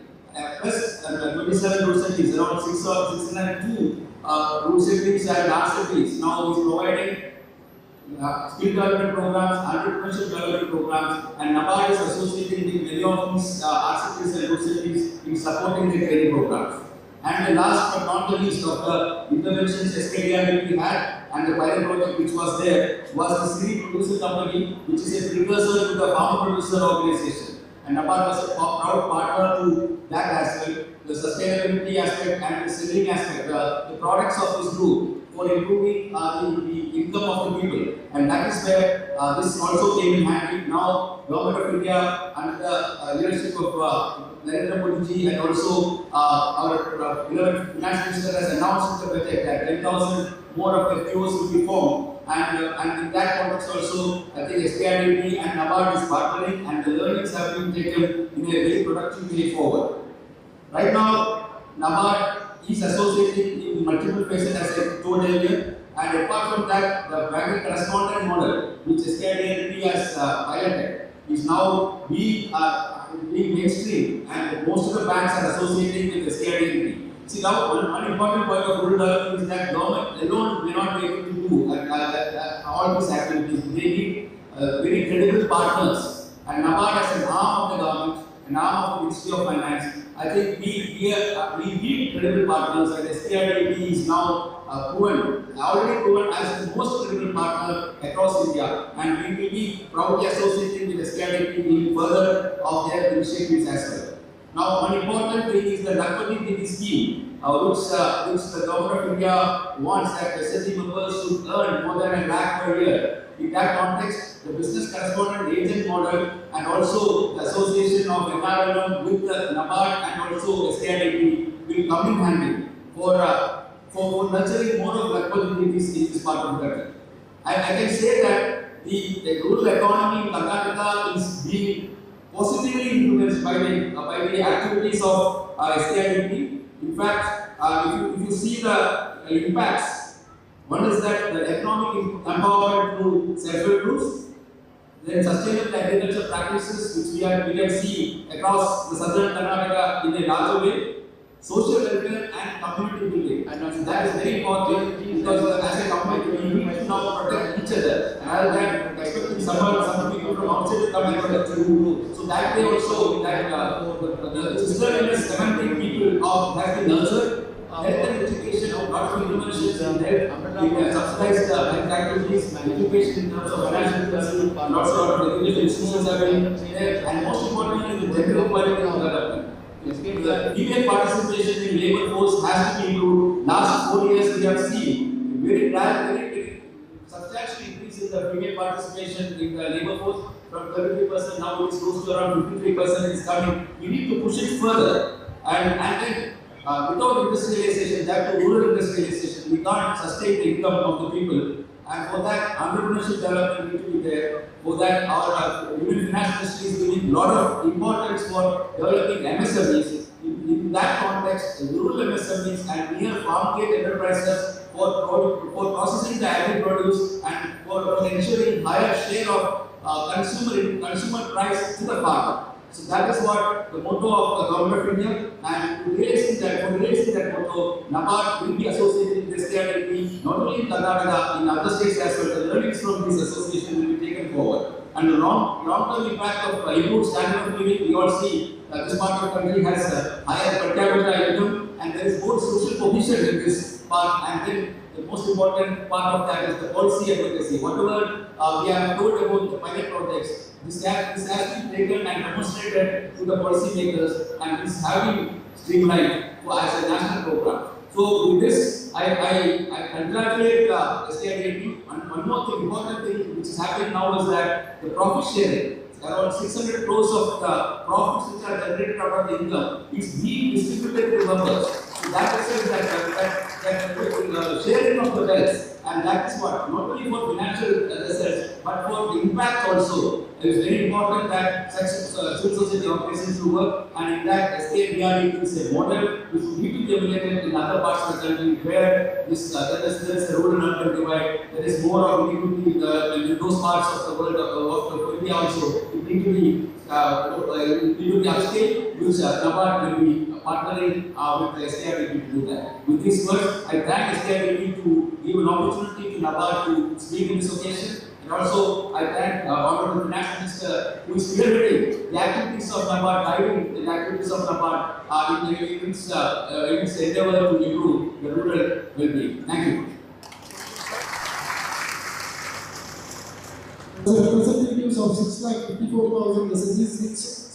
Plus 27 root cities, around 602 root cities and large cities. Now is providing skill development programs, entrepreneurship development programs, and NABARD is associated with many of these RCTs and universities in supporting the training programs. And the last but not the least of the interventions SKDR we had and the pilot project which was there was the cereal producer company, which is a precursor to the farmer producer organization. And NABARD was a proud partner to that aspect, the sustainability aspect and the selling aspect, the products of this group for improving the income of the people. And that is where this also came in handy. Now, Government of India under the leadership of Narendra Modi ji and also our beloved Finance Minister has announced in the budget that 10,000 more of FPOs will be formed. And in that context also, I think SKIDP and NABARD is partnering and the learnings have been taken in a very productive way forward. Right now, NABARD is associating in multiple phases as I told earlier, and apart from that, the banking correspondent model, which SKIDP has piloted, is now being mainstream, and most of the banks are associating with SKIDP. See, now one important point of rural development is that government alone may not be able to do all these activities. They need very credible partners, and NABARD as an arm of the government, an arm of the Ministry of Finance. I think we need credible partners, and SKIDP is now already proven as the most credible partner across India, and we will be proudly associated with SKIDP in further of their initiatives as well. Now, one important thing is the Lakpati Didi scheme, which the Government of India wants that SHG members should earn more than a lakh per year. In that context, the business correspondent agent model and also the association of NRLM with the NABARD and also SKIDP will come in handy for nurturing more of Lakpati Didis in this part of the country. I can say that the rural economy in Karnataka is being positively influenced by the activities of SKIDP. In fact, if you see the impacts, one is that the economic empowerment through self-help groups, then sustainable agriculture practices, which we can see across the southern Karnataka in a larger way, social welfare and community building, and that is very important because as a community we need to now protect each other rather than expecting some people from outside to come and protect you. So that way also that the sister-in-laws 17 people have been nurtured. Health and education, a lot of interventions in health, subsidized activities, education in terms of financial literacy, lots of educational institutions have been there, and most importantly, the gender equality development. The female participation in labor force has to be improved. Last 4 years we have seen very substantial increase in the female participation in the labor force from 33%, now it is close to around 53% is coming. We need to push it further and then without industrialization, that to rural industrialization, we can't sustain the income of the people. And for that, entrepreneurship development needs to be there. For that, our Union Finance Ministry is giving a lot of importance for developing MSMEs. In that context, rural MSMEs and near farm gate enterprises for processing the agri produce and for ensuring higher share of consumer price to the farmer. So that is what the motto of the Government of India, and to realizing that motto, NABARD will be associated with SKIDP not only in Karnataka, in other states as well. The learnings from this association will be taken forward. And the long-term impact of improved standard of living, we all see that this part of the country has a higher per capita income, and there is more social cohesion in this part. And then the most important part of that is the policy advocacy. Whatever we have told about the pilot projects, this has been taken and demonstrated to the policymakers, and this has been streamlined as a national program. So with this, I congratulate SKIDP. And one more thing, important thing which is happening now is that the profit sharing, around 600 crores of the profits which are generated out of the income, is being distributed to members. So that is that sharing of the wealth. And that is what, not only for financial research, but for the impact also. It is very important that such civil society organizations will work, and in that SKDRD is a model which need to be emulated in other parts of the country where there is a rural urban divide, there is more of inequity in those parts of the world of India also. It need to be upscale, which NABARD will be partnering with the SKDRD to do that. With these words, I thank SKDRD to give an opportunity to Nabad to speak in this occasion. And also, I thank Honorable Finance Minister who is spearheading the activities of Nabad, guiding the activities of Nabad in its endeavor to improve the rural well-being. Thank you. As a representatives of 6,54,000 messages,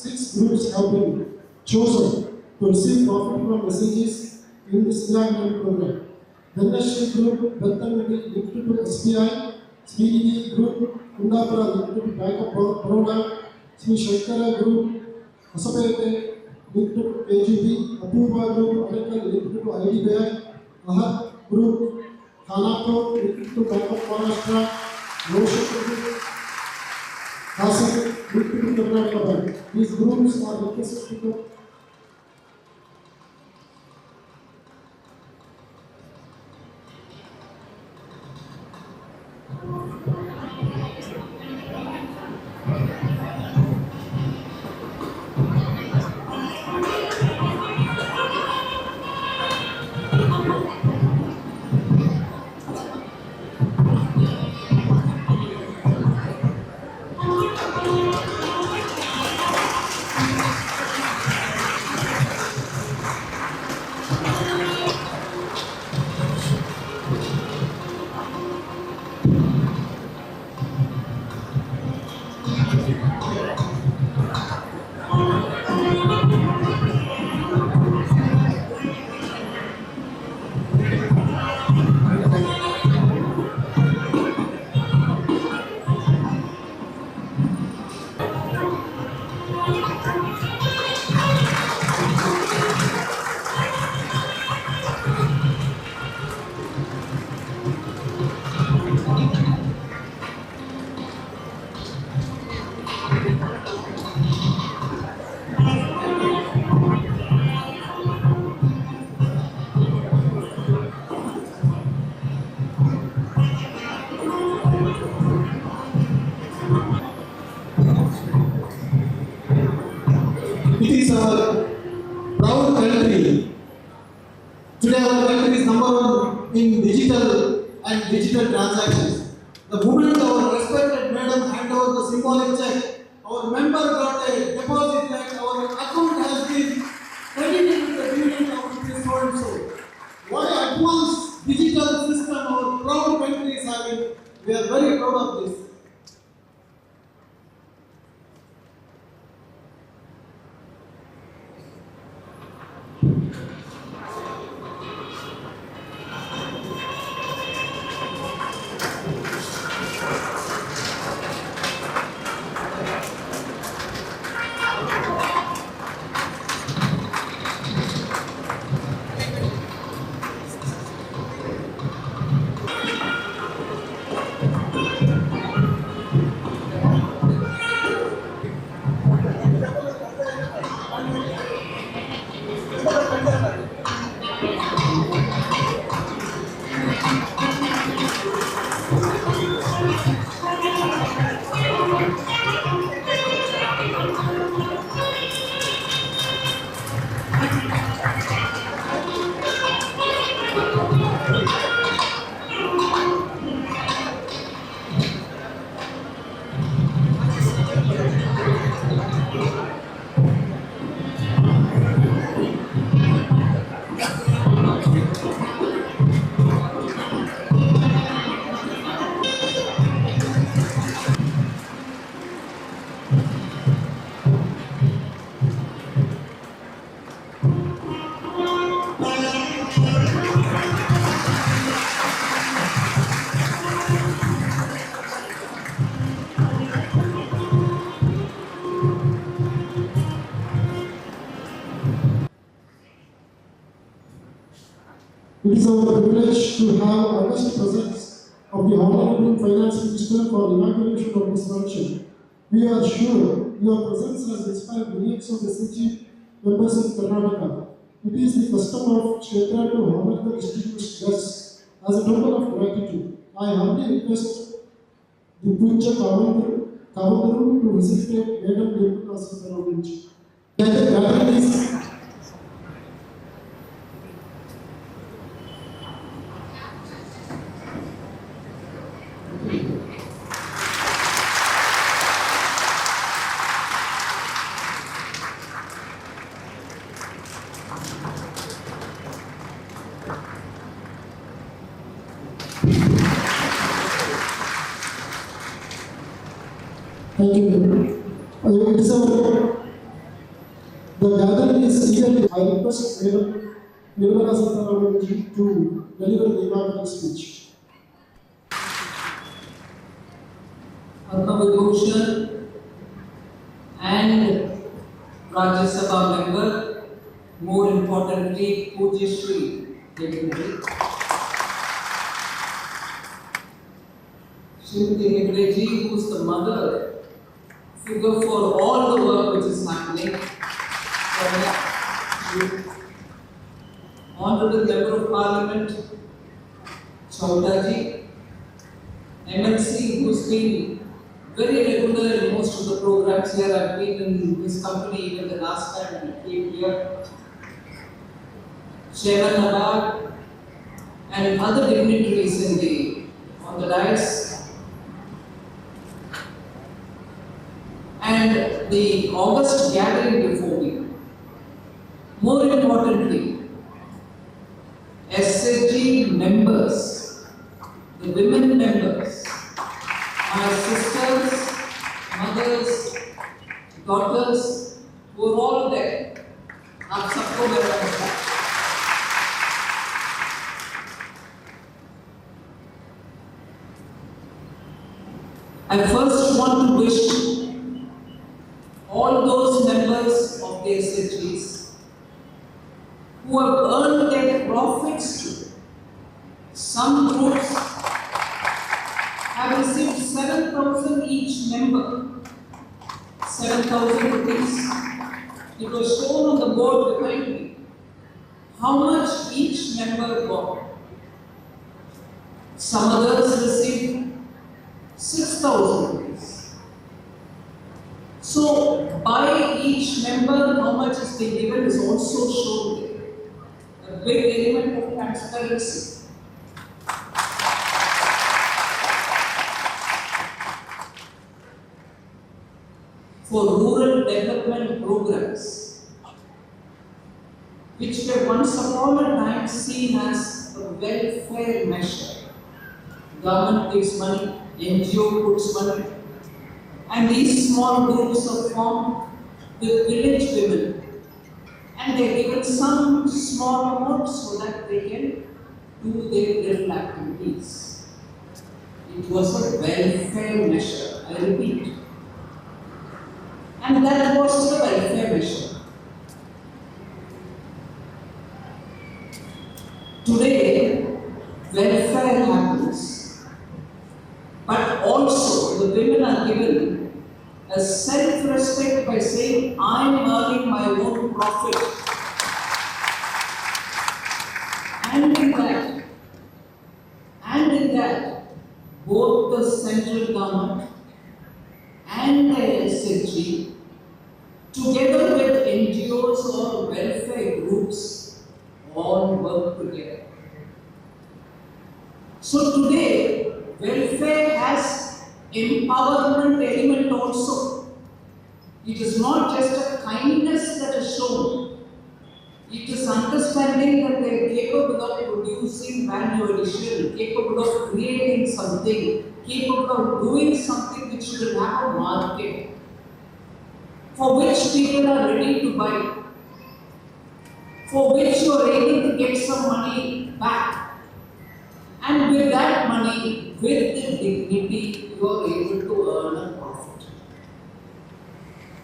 six groups have been chosen to receive profit from messages in this environment program. Dhanashri Group, Dattanadi linked to SBI, CDD Group, Kundapura linked to Bank of Baroda, Sri Shankara Group, Asapete linked to AGB, Apurva Group, Adakal linked to IDBI, Ahad Group, Khanapur linked to Bank of Maharashtra, Roshan Group, Hassan linked to Karnataka Bank. These groups are requested to It is our proud country. Today our country is number one in digital and digital transactions. The moment our respected madam hand over the symbolic check, our member got a deposit and our account has been credited with the dividend of this so and so. What advanced digital system our proud country is having. We are very proud of this. It is our privilege to have august presence of the Honorable Finance Minister for inauguration of this function. We are sure your presence has inspired millions of SHG members in Karnataka. It is the custom of Kshetra to honor the distinguished guests. As a token of gratitude, I humbly request the Punja Kavandru to visit Madam Nirmala Sitaraman. Gathering is Thank you. It is the gathering is eagerly. I request Madam Nirmala Sitharaman to deliver the inaugural speech. Padma and Rajya Sabha member, more importantly, Pujya Shri Dignitary. Srimati Hegdeji, who is the mother figure for all the work which is happening. Honorable Member of Parliament, Chowdaji, MLC, who's been very regular in most of the programs here. I've been in his company even the last time I came here. Chairman Nawab and other dignitaries on the dais. And the August gathering before me. More importantly, SHG members, the women members, my sisters, mothers, daughters, who are all there. आप सबको मेरा नमस्कार. I first want to wish all those members of the SHGs who have earned their profits too. Some groups have received 7,000 each member. 7,000 rupees. It was shown on the board behind me how much each member got. Some others received 6,000 rupees. So, by each member, how much is being given is also shown there. A big element of transparency. For rural development programs, which were once upon a time seen as a welfare measure. Government gives money, NGO puts money, and these small groups are formed with village women, and they are given some small amount so that they can do their little activities. It was a welfare measure, I repeat. And that was the welfare measure. Today, welfare happens, but also the women are given a self-respect by saying, I am earning my own profit. And in that, both the central government and the SHG, together with NGOs or welfare groups, all work together. So today, welfare has empowerment element also. It is not just a kindness that is shown. It is understanding that they are capable of producing value addition, capable of creating something, capable of doing something which will have a market, for which people are ready to buy, for which you are able to get some money back. And with that money, with the dignity, you are able to earn a profit.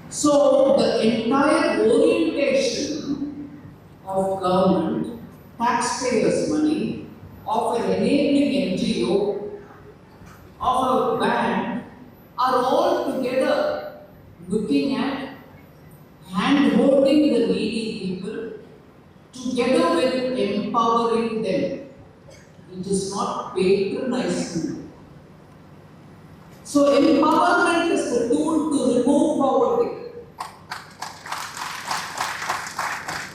So the entire orientation of government, taxpayers' money, of an enabling NGO, of a bank, are all together looking at hand-holding the needy people together with empowering them. It is not patronizing them. So empowerment is the tool to remove poverty.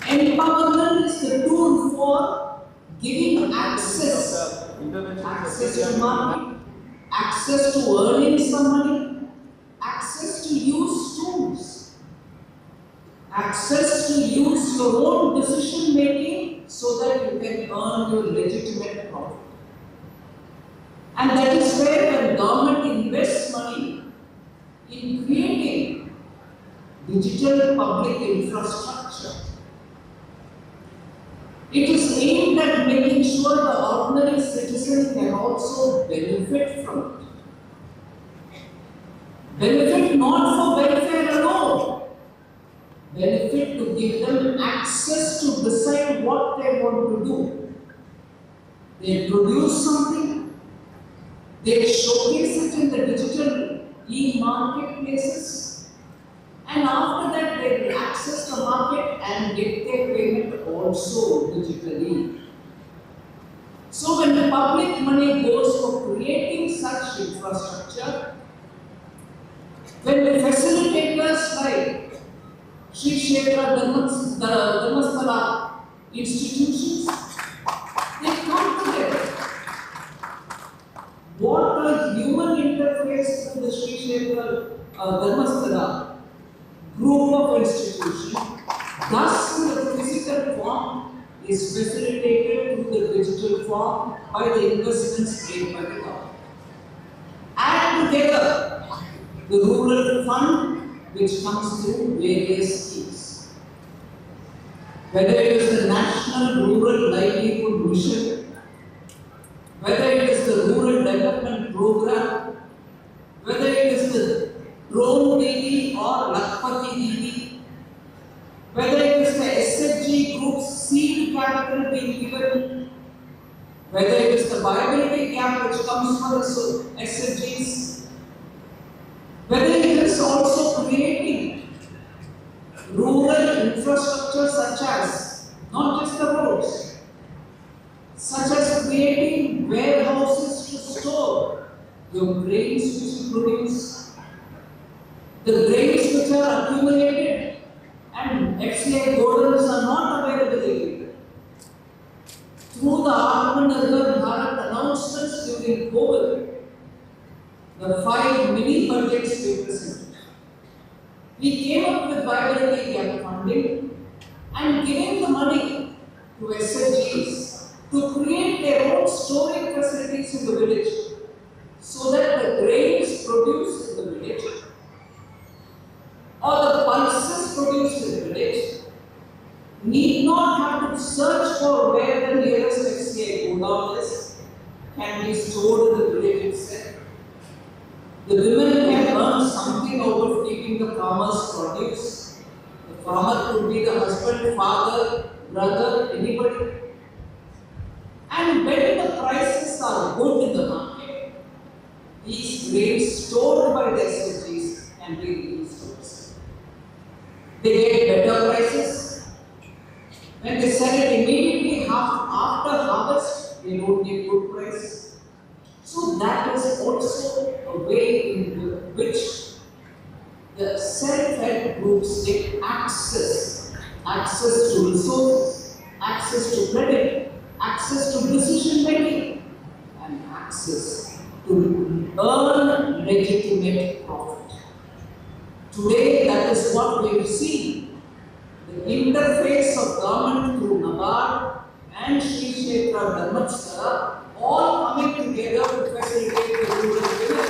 Empowerment is the tool for giving access to money, access to earning some money, access to use tools, access to use your own decision making so that you can earn your legitimate profit. And that is where when government invests money in digital public infrastructure. It is aimed at making sure the ordinary citizen can also benefit from it. Benefit not for welfare alone. Benefit to give them access to decide what they want to do. They produce something, they showcase it in the digital e-marketplaces, and after that they will access the market and get their payment also digitally. So when the public money goes for creating such infrastructure, when the facilitators like Sri Kshetra Dharmasthala institutions, they come together. What a human interface through the Sri Kshetra Dharmasthala group of institutions, thus in the physical form, is facilitated through the digital form by the investments made by the government. Add together the rural fund which comes through various schemes. Whether it is the National Rural Livelihood Mission, whether it is the Rural Development Program, whether it is the Drone DD or Lakpati DD, whether it is the SHG group's seed capital being given, whether it is the viability gap which comes from the SHGs, whether it is also creating rural infrastructure such as, not just the roads, such as creating warehouses to store your grains which you produce, the grains which are accumulated and FCI godowns are not available anywhere. Through the Atmanirbhar Bharat announcements during COVID, the 5 mini budgets we presented, we came up with viability gap funding and giving the money to SHGs to create their own storing facilities in the village so that the grains produced in the village or the pulses produced in the village need not have to search for where the nearest FCI godown is, can be stored in the village itself. The women can earn something out of keeping the farmer's produce. The farmer could be the husband, father, brother, anybody. And when the prices are good in the market, these grains stored by the SHGs can be released. They get better prices. When they sell it immediately after harvest, they don't get good price. So that is also a way in which the self-help groups get access to resources, access to credit, access to decision making, and access to earn legitimate profit. Today, that is what we see. The interface of government through NABARD and Sri Kshetra Dharmasthala all coming together to facilitate the rural women.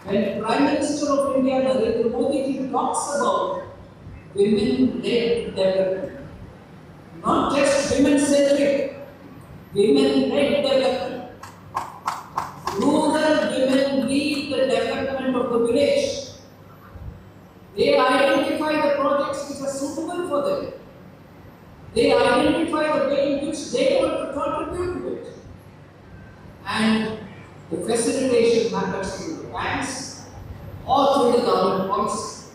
When Prime Minister of India, Narendra Modi, talks about women-led development, not just women-centric, women-led development. Rural women lead the development of the village. They identify the projects which are suitable for them. They identify the way in which they want to contribute to it. And the facilitation happens through the banks or through the government policy.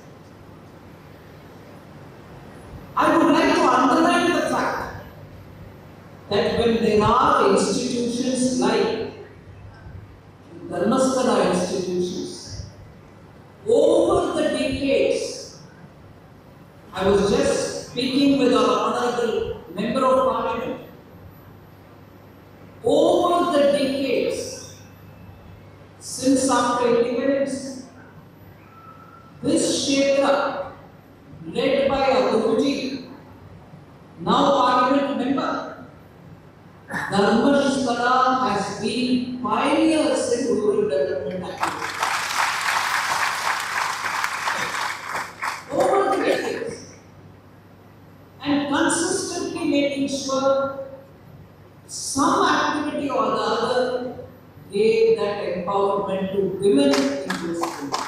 I would like to underline the fact that when there are institutions like Dharmasthala institutions, over the decades, I was just speaking with our Honorable Member of Parliament, over the decades, since after independence, this Kshetra, led by a Guruji, now Parliament member, Dharmasthala has been pioneers in rural development activities. gave that empowerment to women in those schools.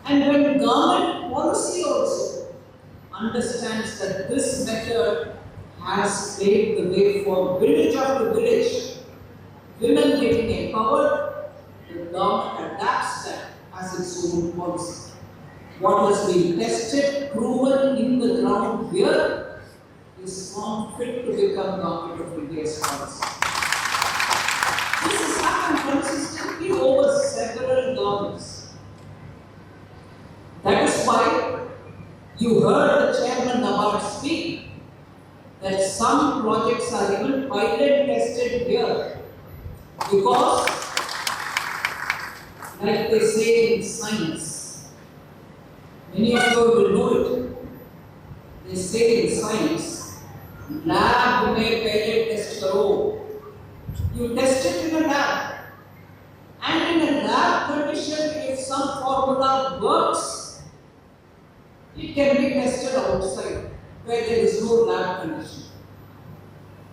And when government policy also understands that this method has paved the way for village after village, women getting empowered, the government adapts that as its own policy. What has been tested, proven in the ground here is found fit to become Government of India's policy. This has happened consistently over several governments. That is why you heard the chairman about speak that some projects are even pilot tested here because, like they say in science, many of you will know it. They say in science, lab mein pehle test karo. You test it in a lab, and in a lab condition, if some formula works, it can be tested outside where there is no lab condition.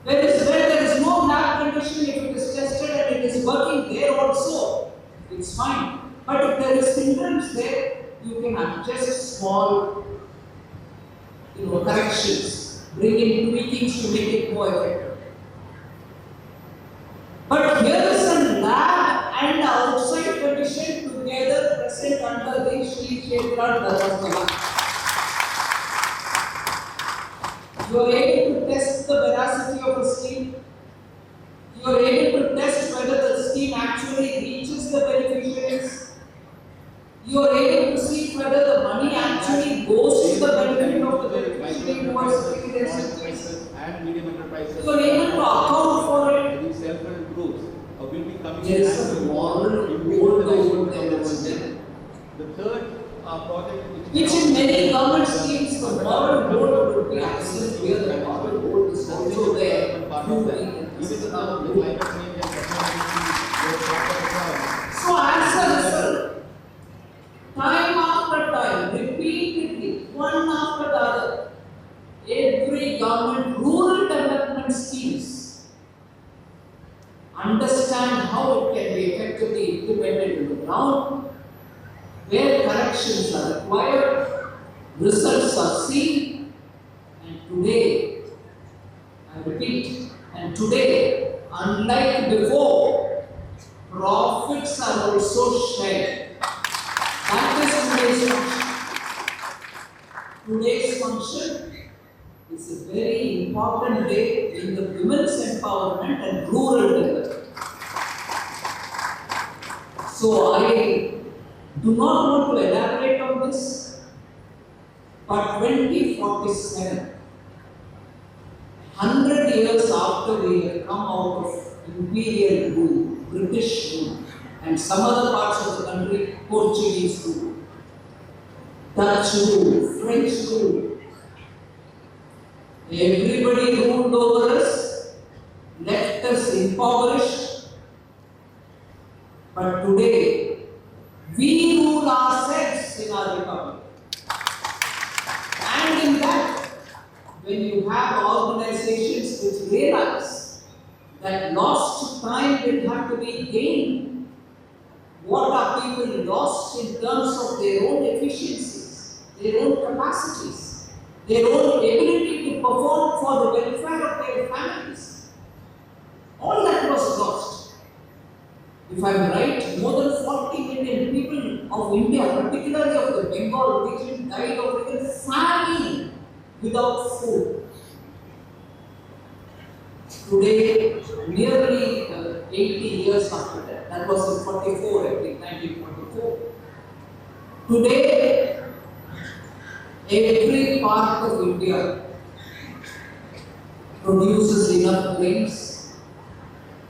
Where there is no lab condition, if it is tested and it is working there also, it's fine. But if there is hindrance there, you can adjust small corrections, bring in tweakings to make it more effective. But here is a lab and outside condition together present under the Shri Kshetra Dharma. You are able to test the veracity of a scheme. You are able to test whether the scheme actually reaches the beneficiaries. You are able to see whether the money actually goes to the benefit of the beneficiary who has taken their services. And medium enterprises. You are able to account for it. These self-help groups will be coming There is a moral goal over there. The third project Which in many government schemes, the moral goal would be absent. Here the moral goal is also there. even now the climate change and technology. So as a result, time after time, repeatedly, one after the other, every government rural development schemes understand how it can be effectively implemented in the ground, where corrections are required, results are seen, and today, I repeat, and today, unlike before, profits are also shared. That is today's function. Today's function is a very important day in the women's empowerment and rural development. So I do not want to elaborate on this, but 2047, 100 years after we have come out of imperial rule, British rule, and some other parts of the country, Portuguese rule, Dutch rule, French rule, everybody ruled over us, left us impoverished, but today, we rule ourselves in our republic. And in that, when you have organizations which realize that lost time will have to be gained, what are people lost in terms of their own efficiencies, their own capacities, their own ability to perform for the welfare of their families. All that was lost. If I am right, more than 40 million people of India, particularly of the Bengal region, died of even famine without food. Today, nearly 80 years after that, that was in 44, I think, 1944. Today, every part of India produces enough grains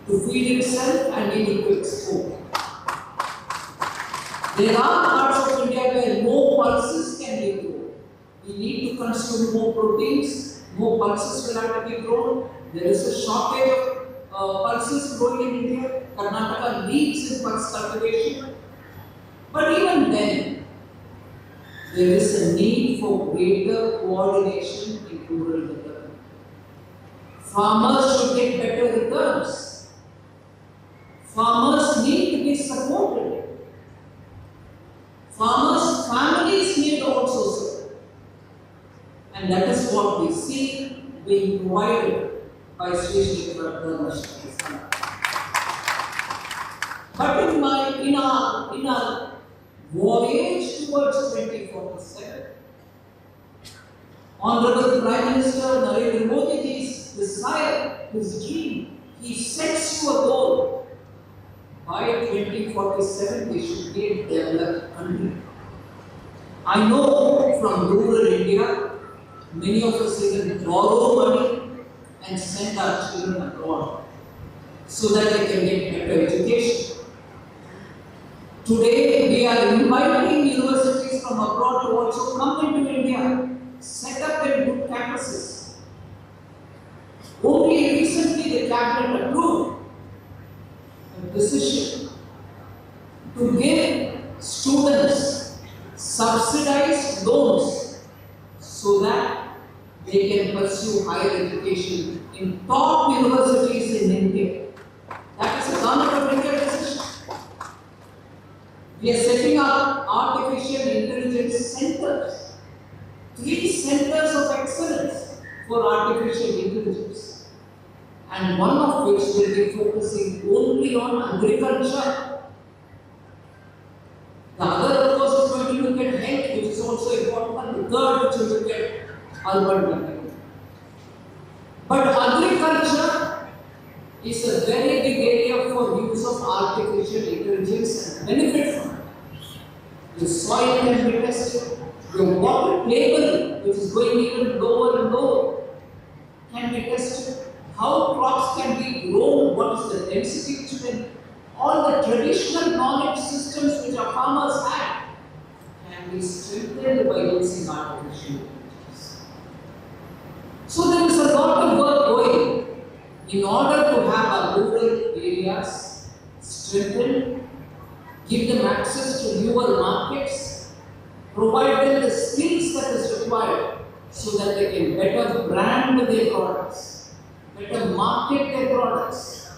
to feed itself and need to export. There are parts of India where more pulses can be grown. We need to consume more proteins, more pulses will have to be grown. There is a shortage of pulses growing in India. Karnataka leads in pulse cultivation. But even then, there is a need for greater coordination in rural development. Farmers should get better returns. And that is what we see being provided by Sri Sri Radha. But in our voyage towards 2047, Honorable Prime Minister Narendra Modi's desire, his dream, he sets you a goal. By 2047, we should be a developed country. I know from rural India, many of us even borrow money and send our children abroad so that they can get better education. Today, we are inviting universities from abroad to also come into India, set up in good campuses. Only recently the cabinet approved a decision to give students subsidized loans so that they can pursue higher education in top universities in India. That is a government of India decision. We are setting up artificial intelligence centers, 3 centers of excellence for artificial intelligence, and one of which will be focusing only on agriculture. The other, of course, is going to look at health, which is also important, and the third, which will look at urban development. But agriculture is a very big area for use of artificial intelligence and benefit from it. The soil can be tested, the water table, which is going even lower and lower, can be tested. How crops can be grown, what is the density today, all the traditional knowledge systems which our farmers had can be strengthened by using artificial intelligence. So there is a lot of work going in order to have our rural areas strengthened, give them access to newer markets, provide them the skills that is required so that they can better brand their products, better market their products,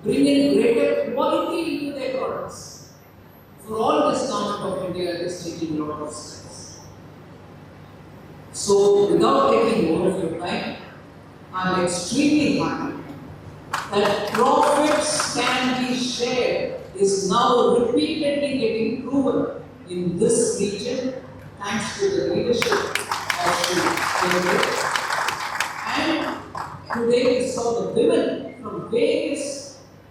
bring in greater quality into their products. For all this, Government of India is taking a lot of steps. So, without taking more of your time, I am extremely happy that profits can be shared is now repeatedly getting proven in this region thanks to the leadership of Sri. And today we saw the women from various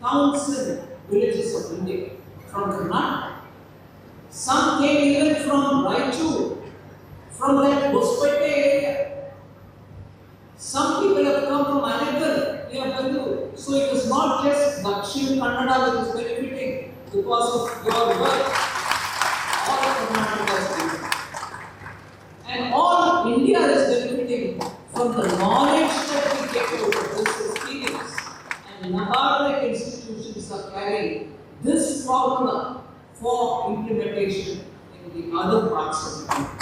towns and villages of India, from Karnataka. Some came even from Raichur, from that Hospete area. Some people have come from Anagal, near Bangalore. So it is not just Dakshin Kannada which is benefiting because of your work. All Karnataka is benefiting. And all India is benefiting from the knowledge that we get out of this experience. And NABARD institutions are carrying this formula for implementation in the other parts of the country.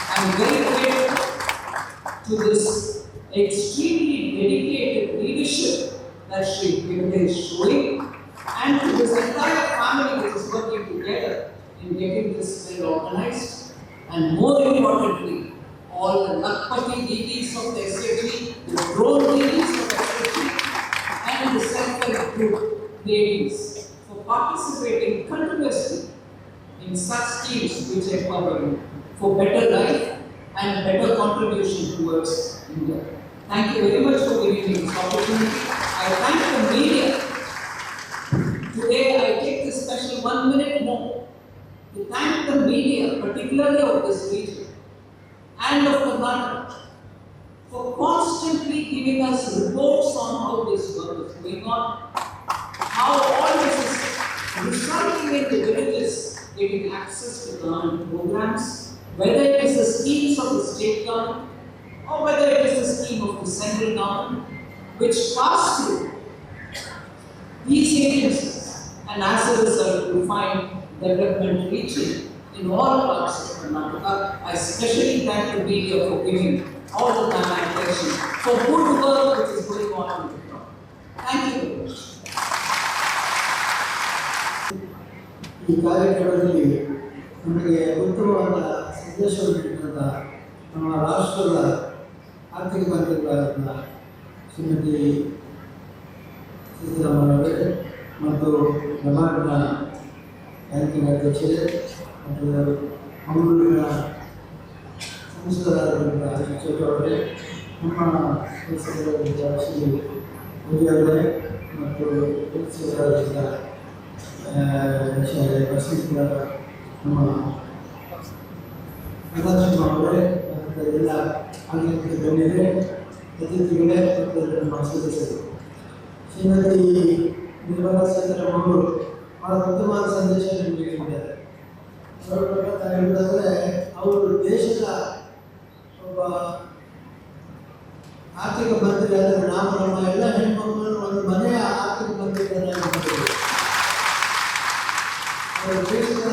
I am very grateful to this extremely dedicated leadership that Sri Bhimde is showing, and to this entire family which is working together in getting this well organized, and more importantly, all the Lakpati Didis of the SHG, the drone Didis of the SHG, and the self-help group ladies for participating continuously in such schemes which empower you for better life and better contribution towards India. Thank you very much for giving me this opportunity. I thank the media. Today I take this special 1 minute more to thank the media, particularly of this region and of Karnataka, for constantly giving us reports on how this work is going on, how all this is resulting in the villages getting access to government programs, whether it is the schemes of the state government or whether it is the scheme of the central government, which pass through these agencies, and as a result you find development reaching in all parts of Karnataka. I especially thank the media for giving all the time and attention for good work which is going on in the ground. Thank you very much. ಈ ಕಾರ್ಯಕ್ರಮದಲ್ಲಿ ನಮಗೆ ಉತ್ತಮವಾದ ಸಂದೇಶವನ್ನು ನೀಡಿದ ನಮ್ಮ ರಾಷ್ಟ್ರದ ಆರ್ಥಿಕ ಮಂತ್ರಿಗಳಾದ ಶ್ರೀಮತಿ ಸಿದ್ದರಾಮಯ್ಯ ಮತ್ತು ರಮಗಳ ಬ್ಯಾಂಕಿನ ಅಧ್ಯಕ್ಷರೇ ಮತ್ತು ಮಂಗಳೂರಿನ ಸಂಸದರಾದ ಅವರೇ, ನಮ್ಮ ಕೆಲಸದ ಶ್ರೀ ಮೋದಿ ಅವರೇ ಮತ್ತು ಕೆಲಸದ ವಸಂತ ನಮ್ಮ ಪ್ರಕಾಶ್ ಅವರೇ ಮತ್ತು ಎಲ್ಲ ಆಂಗ್ಲಿಕ ಗಣ್ಯರೇ, ಅತಿಥಿಗಳೇ ಮತ್ತು ನಮ್ಮ ಸದಸ್ಯರು. ಶ್ರೀಮತಿ ನಿರ್ಮಲಾ ಸೀತಾರಾಮನ್ ಅವರು ಬಹಳ ಉತ್ತಮವಾದ ಸಂದೇಶ ನೀಡಿದ್ದಾರೆ. ಅವರ ಪ್ರಕಾರ ಹೇಳುವುದಾದರೆ ಅವರು ದೇಶದ ಒಬ್ಬ ಆರ್ಥಿಕ ಮಂತ್ರಿ ಆದರೆ ನಾವು ನಮ್ಮ ಎಲ್ಲ ಹೆಣ್ಮಕ್ಳನ್ನು ಒಂದು ಮನೆಯ ಆರ್ಥಿಕ ಮಂತ್ರಿಗಳನ್ನಾಗಿದ್ದೇವೆ. ಅವರ ದೇಶದ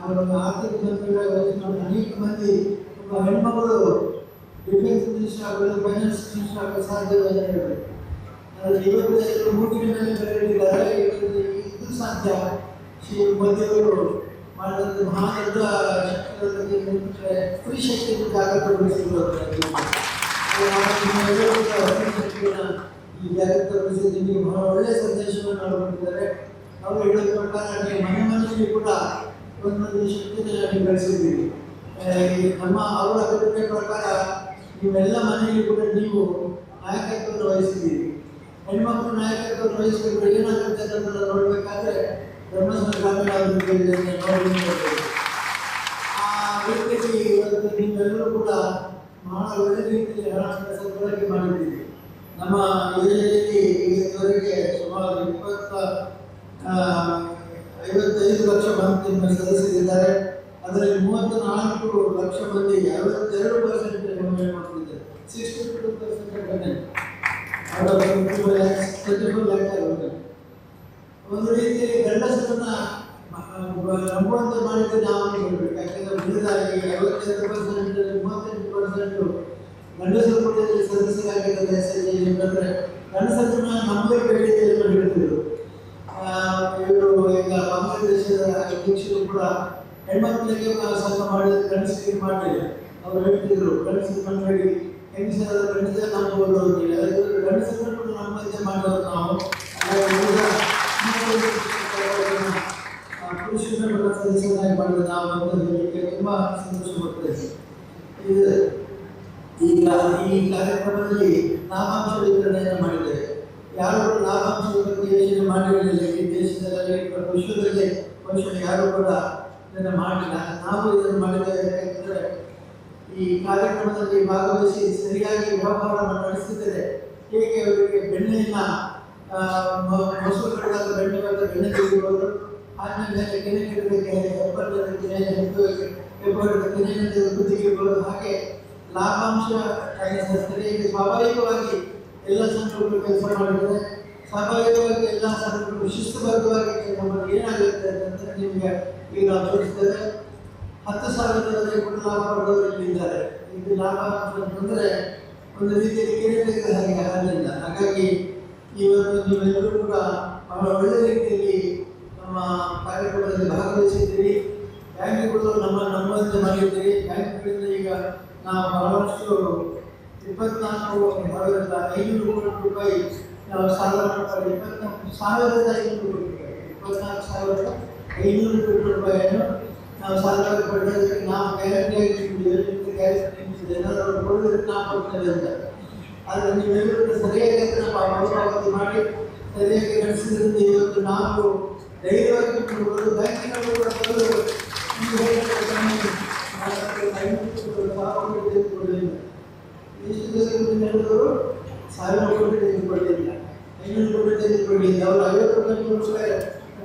ಅವರ ಆರ್ಥಿಕ ಮಂತ್ರಿಗಳಾಗಿ ಅನೇಕ ಮಂದಿ ಒಬ್ಬ ಹೆಣ್ಮಗಳು ಡಿಫೆನ್ಸ್ ಮಿನಿಸ್ಟರ್ ಆಗಲು, ಫೈನಾನ್ಸ್ ಮಿನಿಸ್ಟರ್ ಆಗಲು ಸಾಧ್ಯವಿಲ್ಲ ಅಂತ ಹೇಳಿದರು. ಆದರೆ ಇವತ್ತು ಎಲ್ಲರೂ ಮೂಗಿನ ಮೇಲೆ ಬೆಳೆದಿದ್ದಾರೆ. ಇದು ಸಾಧ್ಯ. ಶ್ರೀ ಮೋದಿಯವರು ಮಾಡಿದಂಥ ಮಹಾದೊಡ್ಡ ಶಕ್ತಿಗಳ ಸ್ತ್ರೀ ಶಕ್ತಿಯನ್ನು ಜಾಗೃತಗೊಳಿಸಿದರು. ಈ ಜಾಗೃತಗೊಳಿಸಿ ನಿಮಗೆ ಬಹಳ ಒಳ್ಳೆಯ ಸಂದೇಶವನ್ನು ಕೊಟ್ಟಿದ್ದಾರೆ. ಅವರು ಹೇಳಿದ ಪ್ರಕಾರ ನೀವು ಮನೆ ಮನೆಯಲ್ಲಿ ಕೂಡ ಒಂದೊಂದು ಶಕ್ತಿಯನ್ನು ಬೆಳೆಸಿದ್ದೀರಿ. ನಮ್ಮ ಅವರ ಅಭಿಪ್ರಾಯ ಪ್ರಕಾರ ನೀವೆಲ್ಲ ಮನೆಯಲ್ಲಿ ಕೂಡ ನೀವು ನಾಯಕತ್ವವನ್ನು ವಹಿಸಿದ್ದೀರಿ. ಹೆಣ್ಮಕ್ಳು ನಾಯಕತ್ವವನ್ನು ವಹಿಸಬೇಕು. ಏನಾಗುತ್ತೆ ಅನ್ನೋದನ್ನು ನೋಡಬೇಕಾದ್ರೆ ಧರ್ಮಸ್ಥಳ ಗ್ರಾಮೀಣ ಅಭಿವೃದ್ಧಿ ಆ ರೀತಿಯಲ್ಲಿ ಇವತ್ತು ನೀವೆಲ್ಲರೂ ಕೂಡ ಬಹಳ ಒಳ್ಳೆ ರೀತಿಯಲ್ಲಿ ಹಣವನ್ನು ಸದ್ಬಳಕೆ ಮಾಡಿದ್ದೀರಿ. ನಮ್ಮ ಯೋಜನೆಯಲ್ಲಿ ಇದುವರೆಗೆ ಸುಮಾರು 55 ಲಕ್ಷ ಮಂದಿ ಸದಸ್ಯರಿದ್ದಾರೆ. ಅದರಲ್ಲಿ 34 ಲಕ್ಷ ಮಂದಿ 62% ಹೆಣ್ಮಕ್ಳಿದ್ದಾರೆ. 62% ಒಂದು ರೀತಿಯಲ್ಲಿ ಗಂಡಸರನ್ನ ನಂಬುವಂತೆ ಮಾಡಿದ್ರೆ ನಾವು ಹೇಳಬೇಕು. ಯಾಕೆಂದರೆ ಉಳಿದಾಗಿ 52% 38% ಗಂಡಸರು ಕೂಡ ಸದಸ್ಯರಾಗಿದ್ದಾರೆ. ಅಂದರೆ ಗಂಡಸರನ್ನ ನಂಬಬೇಡಿ ಅಂತ ಹೇಳ್ತಿದ್ರು. ಇವರು ಈಗ ಬಾಂಗ್ಲಾದೇಶದ ಅಧ್ಯಕ್ಷರು ಕೂಡ ಹೆಣ್ಮಕ್ಳಿಗೆ ಸಂಘ ಮಾಡಿದ್ರೆ ಗಂಡಸರಿಗೆ ಮಾಡಲಿಲ್ಲ. ಅವರು ಹೇಳ್ತಿದ್ರು ಗಂಡಸರು ಮಾಡಬೇಡಿ, ಹೆಂಗಸರ ಗಂಡಸರ ನಂಬಬಹುದು ಅಂತೇಳಿ. ಅದಕ್ಕೆ ಗಂಡಸರನ್ನು ಕೂಡ ನಮ್ಮಂತೆ ಮಾಡೋದು ನಾವು. ಪುರುಷರನ್ನು ಕೂಡ ಸದಸ್ಯರಾಗಿ ಮಾಡಿದ್ರೆ ನಾವು ಅಂತ ಹೇಳಲಿಕ್ಕೆ ತುಂಬ ಸಂತೋಷ ಪಡ್ತೇವೆ. ಈಗ ಈ ಕಾರ್ಯಕ್ರಮದಲ್ಲಿ ಲಾಭಾಂಶ ವಿತರಣೆಯನ್ನು ಮಾಡಿದ್ದೇವೆ. ಯಾರು ಕೂಡ ಲಾಭಾಂಶದ ಬಗ್ಗೆ ಯೋಚನೆ ಮಾಡಿರಲಿಲ್ಲ. ಈ ದೇಶದಲ್ಲಿ ವಿಶ್ವದಲ್ಲಿ ಬಹುಶಃ ಯಾರು ಕೂಡ ಇದನ್ನು ಮಾಡಲಿಲ್ಲ. ನಾವು ಇದನ್ನು ಮಾಡಿದ್ದೇವೆ. ಯಾಕೆಂದರೆ ಈ ಕಾರ್ಯಕ್ರಮದಲ್ಲಿ ಭಾಗವಹಿಸಿ ಸರಿಯಾಗಿ ವ್ಯವಹಾರವನ್ನು ನಡೆಸುತ್ತಿದ್ದರೆ ಹೇಗೆ ಅವರಿಗೆ ಬೆಣ್ಣೆಯನ್ನು ಮೊಸರು ಕಡೆದಾಗ ಬೆಣ್ಣೆ ಮತ್ತು ಬೆಣ್ಣೆ ತೆಗೆದುಕೊಂಡು ಆಮೇಲೆ ಕೆನೆ ಕೆಡಬೇಕು, ತೆಗೆದುಕೊಳ್ಳೋದು, ಹಾಗೆ ಲಾಭಾಂಶ ಸರಿಯಾಗಿ ಸ್ವಾಭಾವಿಕವಾಗಿ ಎಲ್ಲ ಸಂಘಗಳು ಕೆಲಸ ಮಾಡಿದರೆ ಸ್ವಾಭಾವಿಕವಾಗಿ ಎಲ್ಲ ಸಂಘಗಳು ಶಿಸ್ತುಬದ್ಧವಾಗಿ ನಮಗೆ ಏನಾಗುತ್ತೆ ಅಂತ ನಿಮಗೆ ಈಗ ನಾವು ತೋರಿಸ್ತೇವೆ. 10,000 ಕೂಡ ಲಾಭ ಪಡೆದವರು ಇದ್ದಾರೆ. ಇದು ಲಾಭ ಅಂತಂದರೆ ಒಂದು ರೀತಿಯಲ್ಲಿ ಕೆರೆ ತೆಗೆದ ಹಾಗೆ ಆಗಲಿಲ್ಲ. ಹಾಗಾಗಿ ಇವತ್ತು ನೀವೆಲ್ಲರೂ ಕೂಡ ಬಹಳ ಒಳ್ಳೆಯ ರೀತಿಯಲ್ಲಿ ನಮ್ಮ ಕಾರ್ಯಕ್ರಮದಲ್ಲಿ ಭಾಗವಹಿಸಿದ್ದೀರಿ. ಬ್ಯಾಂಕ್ಗಳು ನಮ್ಮಂತೆ ಮಾಡಿದ್ದೀರಿ. ಬ್ಯಾಂಕ್ಗಳಿಂದ ಈಗ ನಾವು ಬಹಳಷ್ಟು 24,500 ಕೋಟಿ ರೂಪಾಯಿ ನಾವು ಸಾಲ ಮಾಡ್ತಾರೆ. 24,500 ಕೋಟಿ ರೂಪಾಯಿ, 24,500 ಕೋಟಿ ರೂಪಾಯಿಯನ್ನು ನಾವು ಸಾಲವಾಗಿ ಪಡೆಯೋದಕ್ಕೆ ನಾವು ಗ್ಯಾರಂಟಿಯಾಗಿ ಏನಾದರೂ ಕೊಡೋದಕ್ಕೆ ನಾವು ಕೊಡ್ತೇವೆ ಅಂತ. ಆದರೆ ನೀವೆಲ್ಲರೂ ಸರಿಯಾಗಿ ನಮ್ಮ ಮರುಪಾವತಿ ಮಾಡಿ ಸರಿಯಾಗಿ ನಡೆಸಿದ್ರಿಂದ ಇವತ್ತು ನಾವು ಧೈರ್ಯವಾಗಿ ಕೊಡಬಹುದು. ಬ್ಯಾಂಕಿನವರು ಕೂಡ ಬರಲು ತೆಗೆದುಕೊಳ್ಳಲಿಲ್ಲ. ಎಷ್ಟು ದಿವಸಗಳು ಹೇಳಿದವರು 1,000 ಕೋಟಿ ತೆಗೆದುಕೊಳ್ಳಲಿಲ್ಲ, 500 ಕೋಟಿ ತೆಗೆದುಕೊಳ್ಳಲಿಲ್ಲ. ಅವರು 50 ರೂಪಾಯಿ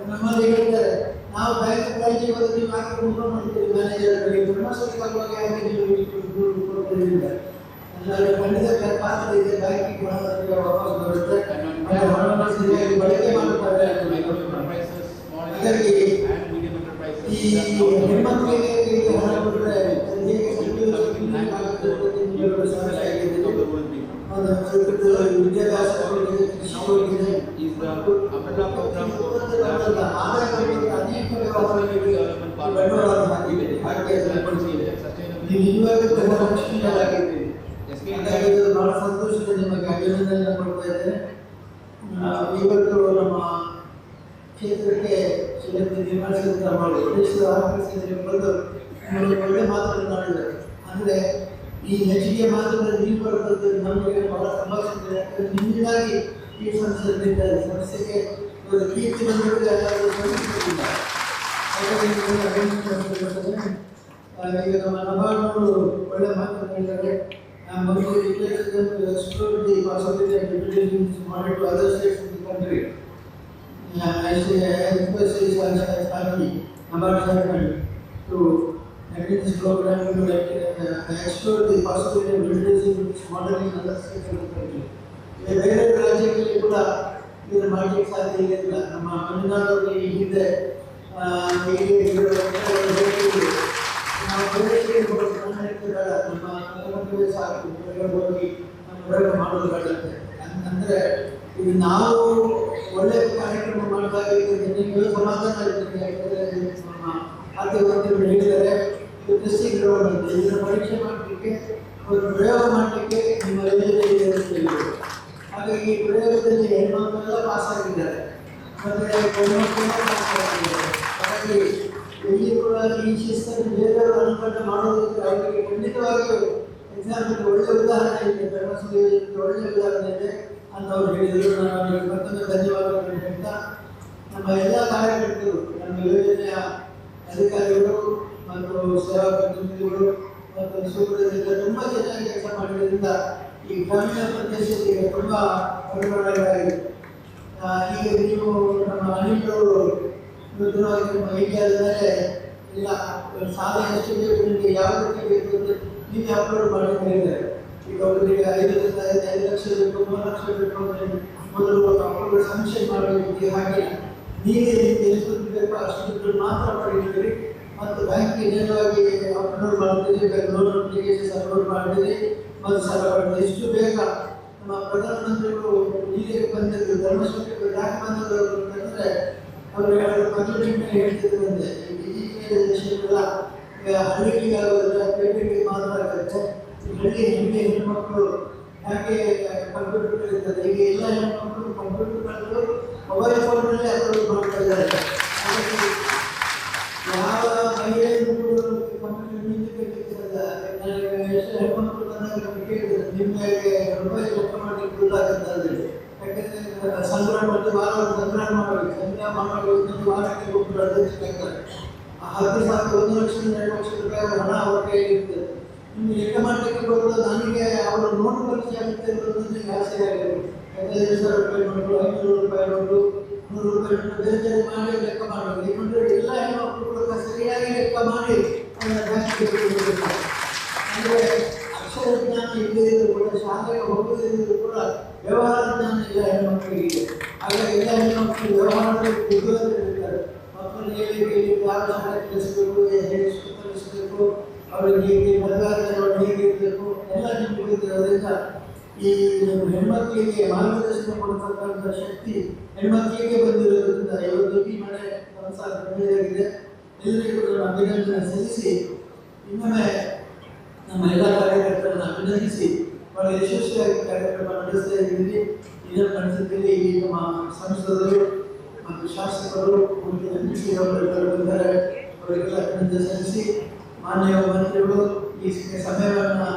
ನಮ್ಮಲ್ಲಿ ಹೇಳ್ತಾರೆ, ನಾವು ಬ್ಯಾಂಕಿಗೆ ಹೋದ್ರೆ ನೀವು ಹಾಕಿಕೊಂಡು ಮಾಡ್ತೀವಿ ಮ್ಯಾನೇಜರ್ಗಳಿಗೆ ಧರ್ಮಸ್ಥಳವಾಗಿ ಹಾಗೆ ನೀವು ಕೊಡಲಿಲ್ಲ. ಎಲ್ಲರೂ ಖಂಡಿತ ಪಾತ್ರ ಇದೆ. ಬ್ಯಾಂಕಿಗೆ ಹಣದಲ್ಲಿ ವಾಪಸ್ ಬರುತ್ತೆ, ಹಣವನ್ನು ಸರಿಯಾಗಿ ಬಳಕೆ ಮಾಡುತ್ತಾರೆ. ಹಾಗಾಗಿ ಈ ಹೆಣ್ಮಕ್ಳಿಗೆ ಹಣ ಕೊಟ್ಟರೆ ವಿದ್ಯಾಭ್ಯಾಸ ಅನೇಕ ವ್ಯವಹಾರಗಳಿಗೆ ಬಂಡವಾಳ ಹಾಕಿದೆ. ಹಾಗೆ ನೀವು ಇವಾಗ ಲಕ್ಷ್ಮೀ ಇವತ್ತು ನಮ್ಮ ಕ್ಷೇತ್ರಕ್ಕೆ ಶ್ರೀಮತಿ ನಿರ್ಮಾಣ ಮಾಡಿ ದೇಶದ ಆರ್ಥಿಕ ಬಂದು ಒಳ್ಳೆ ಮಾತುಗಳನ್ನಾಡಿದ್ದಾರೆ. ಅಂದರೆ ಈ ಹೆಚ್ಚಿಗೆ ಮಾತುಗಳು ನೀವು ಬರ್ತದ್ದು ನಮಗೆ ಬಹಳ ಸಂಭಾಷಣೆ. ಯಾಕಂದರೆ ನಿಮಗಾಗಿ ಈ ಸಂಸ್ಥೆಯಲ್ಲಿದ್ದಾರೆ. ಸಂಸ್ಥೆಗೆ ಒಂದು ಕೀರ್ತಿ ಬಂದಿದೆ, ಅದಾದರೂ ಸಮಸ್ಯೆಯಿಲ್ಲ. ಈಗ ನಮ್ಮ ನವಾಡವರು ಒಳ್ಳೆ ಮಾತನಾಡಿದ್ದಾರೆ. ಮೊದಲು explore the possibility of intelligence ಮಾಡಿಟ್ಟು other states in the country. Emphasis on family, about development to make this program to explore the possibility of introducing this model in other states of the country. ಬೇರೆ ರಾಜ್ಯಗಳಲ್ಲಿ ಕೂಡ ಇದನ್ನು ಮಾಡಲಿಕ್ಕೆ ಸಾಧ್ಯ ಇಲ್ಲ. ನಮ್ಮ ಮಲೆನಾಡು ಈ ಹಿಂದೆ ನಾವು ಪ್ರದೇಶಕ್ಕೆ ನಮ್ಮ ಕರ್ನಾಟಕವೇ ಸಾಕು ಹೋಗಿ ನಮ್ಮ ಪ್ರಯೋಗ ಮಾಡೋದು ಬೇಡಂತೆ. ಅಂದರೆ ಇದು ನಾವು ಒಳ್ಳೆಯ ಕಾರ್ಯಕ್ರಮ ಮಾಡಿದಾಗ ನಿಮಗೆ ಸಮಾಧಾನ ಇರ್ತದೆ. ಯಾಕಂದರೆ ನಮ್ಮ ಆರ್ಥಿಕವಂತರು ಹೇಳಿದ್ದಾರೆ ಟೆಸ್ಟಿಂಗ್ ಗ್ರೌಂಡ್ ಅಂತ, ಇದನ್ನು ಪರೀಕ್ಷೆ ಮಾಡಲಿಕ್ಕೆ ಒಂದು ಪ್ರಯೋಗ ಮಾಡಲಿಕ್ಕೆ ನಿಮ್ಮ ಯೋಜನೆ ಇದೆ ಅಂತ ಹೇಳಿದರು. ಹಾಗಾಗಿ ಈ ಪ್ರಯೋಗದಲ್ಲಿ ಹೆಣ್ಮಕ್ಕಳೆಲ್ಲ ಪಾಸ್ ಆಗಿದ್ದಾರೆ ಮತ್ತು ಹೆಣ್ಮಕ್ಕಳೆಲ್ಲ ಪಾಸ್ ಆಗಿದ್ದಾರೆ. ಹಾಗಾಗಿ ಇಲ್ಲಿ ಕೂಡ ಈ ಶಿಸ್ತನ್ನು ಬೇರೆಯವರು ಅನುಕೂಲ ಮಾಡೋದಕ್ಕೆ ಅವರಿಗೆ ಖಂಡಿತವಾಗಿಯೂ ಎಕ್ಸಾಂಪಲ್ ಒಳ್ಳೆಯ ಉದಾಹರಣೆ ಇದೆ, ಧರ್ಮಸ್ಥಳ ಒಳ್ಳೆಯ ಉದಾಹರಣೆ ಇದೆ ಅಂತ ಅವರು ಹೇಳಿದರು. ನಾನು ಅವರಿಗೆ ಮತ್ತೊಂದು ಧನ್ಯವಾದಗಳನ್ನು ಹೇಳ್ತಾ, ನಮ್ಮ ಎಲ್ಲ ಕಾರ್ಯಕರ್ತರು, ನಮ್ಮ ಯೋಜನೆಯ ಅಧಿಕಾರಿಗಳು ಮತ್ತು ಸೇವಾ ಪ್ರತಿನಿಧಿಗಳು ಮತ್ತು ಸೂಪರ್ವೈಸರ್ ತುಂಬ ಚೆನ್ನಾಗಿ ಕೆಲಸ ಮಾಡಿರೋದ್ರಿಂದ ಈ ಗ್ರಾಮೀಣ ಪ್ರದೇಶಕ್ಕೆ ತುಂಬ ಒಳಗೊಳಗಾಗಿದೆ. ಈಗ ನೀವು ನಮ್ಮ ಅನಿಲವರು ನೂತನವಾಗಿ ನಮ್ಮ ಐಡಿಯಾದ ಮೇಲೆ ಇಲ್ಲ ಸಾಲ ಎಷ್ಟು ಬೇಕು, ನಿಮಗೆ ಯಾವ ರೀತಿ ಬೇಕು ಅಂತ ನೀವೇ ಅಪ್ಲೋಡ್ ಮಾಡಿ ಹೇಳಿದ್ದಾರೆ. ಈಗ ಒಬ್ಬರಿಗೆ 5 ಲಕ್ಷ ಬೇಕು, 3 ಲಕ್ಷ ಬೇಕು ಅಂದರೆ ಮೊದಲು ಅಪ್ಲೋಡ್ ಸಂಕ್ಷೇಪ ಮಾಡಬೇಕು. ಹಾಗೆ ನೀವೇ ಎಷ್ಟು ದುಡ್ಡು ಬೇಕೋ ಅಷ್ಟು ದುಡ್ಡು ಮಾತ್ರ ಪಡೆಯುತ್ತೀರಿ ಮತ್ತು ಬ್ಯಾಂಕಿಗೆ ನೇರವಾಗಿ ಅಪ್ಲೋಡ್ ಮಾಡ್ತೀರಿ. ಲೋನ್ ಅಪ್ಲಿಕೇಶನ್ಸ್ ಅಪ್ಲೋಡ್ ಮಾಡಿದ್ದೀರಿ ಮತ್ತು ಸಾಲ ಪಡೆದು ಎಷ್ಟು ಬೇಗ ನಮ್ಮ ಪ್ರಧಾನಮಂತ್ರಿಗಳು ಹೀಗೆ ಬಂದಿದ್ದು ಧರ್ಮಸ್ಥಳಕ್ಕೆ ಯಾಕೆ ಬಂದವರು ಅಂತಂದರೆ ಅವರು ಪಾರ್ಲಿಮೆಂಟ್ ಹೇಳ್ತಿದ್ರು ಅಂದರೆ ಡಿಜಿಟಲೈಸೇಷನ್ಗಳ ಹಳ್ಳಿಗಾಗೋದ್ರೆ ಪೇಟೆಗೆ ಮಾತ್ರ ಆಗುತ್ತೆ. ಹಳ್ಳಿ ಹೆಣ್ಮಕ್ಳು ಯಾಕೆ ಕಂಪ್ಯೂಟರ್ ಇರ್ತದೆ, ಈಗ ಎಲ್ಲ ಹೆಣ್ಮಕ್ಳು ಕಂಪ್ಯೂಟರ್ ಕಲಿತು ಮೊಬೈಲ್ ಫೋನಲ್ಲಿ ಅಪ್ಲೋಡ್ ಮಾಡ್ತಾ ಇದ್ದಾರೆ. ಹಾಗಾಗಿ ಯಾವ ಮಹಿಳೆಯರು ಕಂಪ್ಯೂಟರ್ ನಿಂತುಕೊಳ್ಳಿಕ್ಕಿಲ್ಲ. ಎಷ್ಟು ಹೆಣ್ಮಕ್ಳು ಬಂದಾಗ ಕೇಳಿದ್ರು ನಿಮಗೆ ಮೊಬೈಲ್ ಲೆಕ್ಕ ಮಾಡಲಿಕ್ಕೆ ಗೊತ್ತಾಗುತ್ತೆ. ಯಾಕೆಂದರೆ ಸಂಗ್ರಹ ಮತ್ತು ವಾರ ಸಂಗ್ರಹ ಮಾಡಬೇಕು. ಸಂಗ್ರಹ ಮಾಡಬೇಕು ಇನ್ನೊಂದು ವಾರಕ್ಕೆ ಒಬ್ಬರು ಅಧ್ಯಕ್ಷರಾಗ್ತಾರೆ. 10,000 1 ಲಕ್ಷ 2 ಲಕ್ಷ ರೂಪಾಯಿ ಹಣ ಅವ್ರ ಕೈಲಿರ್ತದೆ. ನಿಮಗೆ ಲೆಕ್ಕ ಮಾಡಲಿಕ್ಕೆ ಬರೋದು ನನಗೆ ಅವರು ನೋಟು ಪರೀಕ್ಷೆ ಆಗುತ್ತೆ ಅನ್ನೋದು ನನಗೆ ಆಸೆ ಆಗಿರೋದು. ಯಾಕಂದರೆ 2,000 ರೂಪಾಯಿ ನೋಟು, 500 ರೂಪಾಯಿ ನೋಟು, 100 ರೂಪಾಯಿ ನೋಟು ಬೇರೆ ಬೇರೆ ಮಾಡಿ ಲೆಕ್ಕ ಮಾಡಬೇಕು. ಏಕೆಂದರೆ ಎಲ್ಲ ಹೆಣ್ಮಕ್ಳು ಕೂಡ ಸರಿಯಾಗಿ ಲೆಕ್ಕ ಮಾಡಿ ಅದನ್ನು ಬ್ಯಾಂಕಿಗೆ ಕೊಡಬೇಕು. ಅಂದರೆ ಅಕ್ಷರ ಜ್ಞಾನ ಇಲ್ಲದಿದ್ದರೂ ಕೂಡ ಶಾಲೆಗೆ ಹೋಗದಿದ್ದರೂ ಕೂಡ ವ್ಯವಹಾರ ಜ್ಞಾನ ಎಲ್ಲ ಹೆಣ್ಮಕ್ಳಿಗೆ. ಹಾಗಾಗಿ ಎಲ್ಲ ಹೆಣ್ಮಕ್ಳು ವ್ಯವಹಾರದಲ್ಲಿ ಬುದ್ಧಿವಂತರಿರ್ತಾರೆ. ಮಕ್ಕಳು ಹೇಗೆ ಯಾವ ಶಾಲೆ ಕಲಿಸಬೇಕು, ಹೇಗೆ ಕಲಿಸಬೇಕು, ಅವರಿಗೆ ಹೇಗೆ ಮದುವೆ ಹೇಗಿರಬೇಕು ಎಲ್ಲ ನಿಮಗೆ ಗೊತ್ತಿರೋದ್ರಿಂದ ಈ ಹೆಣ್ಮಕ್ಳಿಗೆ ಮಾರ್ಗದರ್ಶನ ಕೊಡತಕ್ಕಂಥ ಶಕ್ತಿ ಹೆಣ್ಮಕ್ಳಿಗೆ ಬಂದಿರೋದ್ರಿಂದ ಇವತ್ತು ಈ ಮನೆ ಸಂಸಾರ ಕಡಿಮೆಯಾಗಿದೆ. ಎಲ್ಲರಿಗೂ ಅಭಿನಂದನೆ ಸಲ್ಲಿಸಿ ಇನ್ನೊಮ್ಮೆ ನಮ್ಮ ಎಲ್ಲ ಕಾರ್ಯಕರ್ತರನ್ನು ಅಭಿನಂದಿಸಿ ಬಹಳ ಯಶಸ್ವಿಯಾಗಿ ಕಾರ್ಯಕ್ರಮ ನಡೆಸ್ತಾ ಇದ್ದೀವಿ. ಇದನ್ನು ನಡೆಸಿದ್ದೀವಿ. ಈ ನಮ್ಮ ಸಂಸದರು ಮತ್ತು ಶಾಸಕರು ಮತ್ತು ಎಂಪಿಸಿಗಳಿದ್ದಾರೆ, ಅವರಿಗೆಲ್ಲ ಅಭಿನಂದನೆ ಸಲ್ಲಿಸಿ ಮಾನ್ಯ ಮಂತ್ರಿಗಳು ಈ ಸಮಯವನ್ನು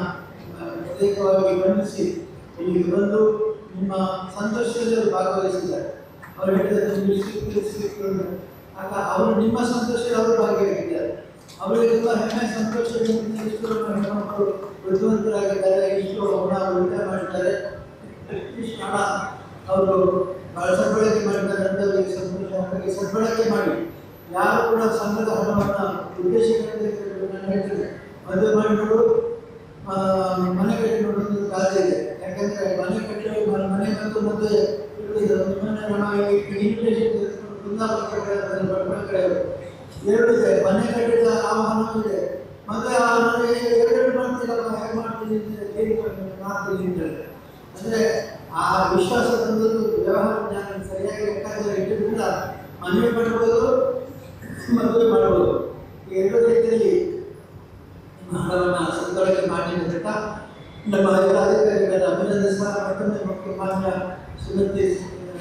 ಪ್ರತ್ಯೇಕವಾಗಿ ಗಮನಿಸಿ ಇಲ್ಲಿಗೆ ಬಂದು ನಿಮ್ಮ ಸಂತೋಷದಲ್ಲಿ ಭಾಗವಹಿಸಿದ್ದಾರೆ. ಅವರು ಹೇಳಿದ ಆಗ ಅವರು ನಿಮ್ಮ ಸಂತೋಷದಲ್ಲಿ ಅವರು ಭಾಗಿಯಾಗಿದ್ದಾರೆ. ಅವರಿಗೆ ತುಂಬ ಹೆಮ್ಮೆ ಸಂತೋಷದಿಂದ ಇಷ್ಟು ಹೆಣ್ಮಕ್ಕಳು ಬುದ್ಧಿವಂತರಾಗಿದ್ದಾರೆ, ಇಷ್ಟು ಹಣ ಉಳಿತಾಯ ಮಾಡಿದ್ದಾರೆ, ಇಷ್ಟು ಹಣ ಅವರು ಬಹಳ ಸದ್ಬಳಕೆ ಮಾಡಿದ್ದಾರೆ ಅಂತ ಅವರಿಗೆ ಸಂತೋಷ. ಅವರಿಗೆ ಸದ್ಬಳಕೆ ಮಾಡಿ ಯಾರು ಕೂಡ ಸಂಘದ ಹಣವನ್ನು ಉದ್ದೇಶಗಳಿಂದ ನಾನು ಹೇಳ್ತೇನೆ, ಮದುವೆ ಮಾಡಿ ನೋಡು, ಮನೆ ಕಟ್ಟಿ ನೋಡೋದು ಕಾರಣ ಇದೆ. ಯಾಕಂದರೆ ಮನೆ ಕಟ್ಟಿ ಮನೆ ಮತ್ತು ಮದುವೆ ಇನ್ವಿಟೇಷನ್ ಎರಡು ಇದೆ. ಮನೆ ಕಟ್ಟಿದ ಆಹ್ವಾನ ಇದೆ, ಮದುವೆ ಆಹ್ವಾನ ಎರಡು ಮಾಡ್ತೀರಲ್ಲ, ಹೇಗೆ ಮಾಡ್ತೀನಿ ಮಾಡ್ತೀನಿ ಅಂತೇಳಿ. ಅಂದರೆ ಆ ವಿಶ್ವಾಸ ತಂದದ್ದು ವ್ಯವಹಾರ ಜ್ಞಾನ ಸರಿಯಾಗಿ ಲೆಕ್ಕಾಚಾರ ಇಟ್ಟಿದ್ದರಿಂದ ಮದುವೆ ಮಾಡ್ಬೋದು, ಮದುವೆ ಮಾಡ್ಬೋದು. ಎರಡು ರೀತಿಯಲ್ಲಿ ಹಣವನ್ನು ಸದ್ಬಳಕೆ ಮಾಡಿದ್ದರಿಂದ ನಮ್ಮ ಎಲ್ಲ ಅಧಿಕಾರಿಗಳ ಅಭಿನಂದಿಸ ಮತ್ತೊಮ್ಮೆ ಮಾನ್ಯ ಶ್ರೀಮತಿ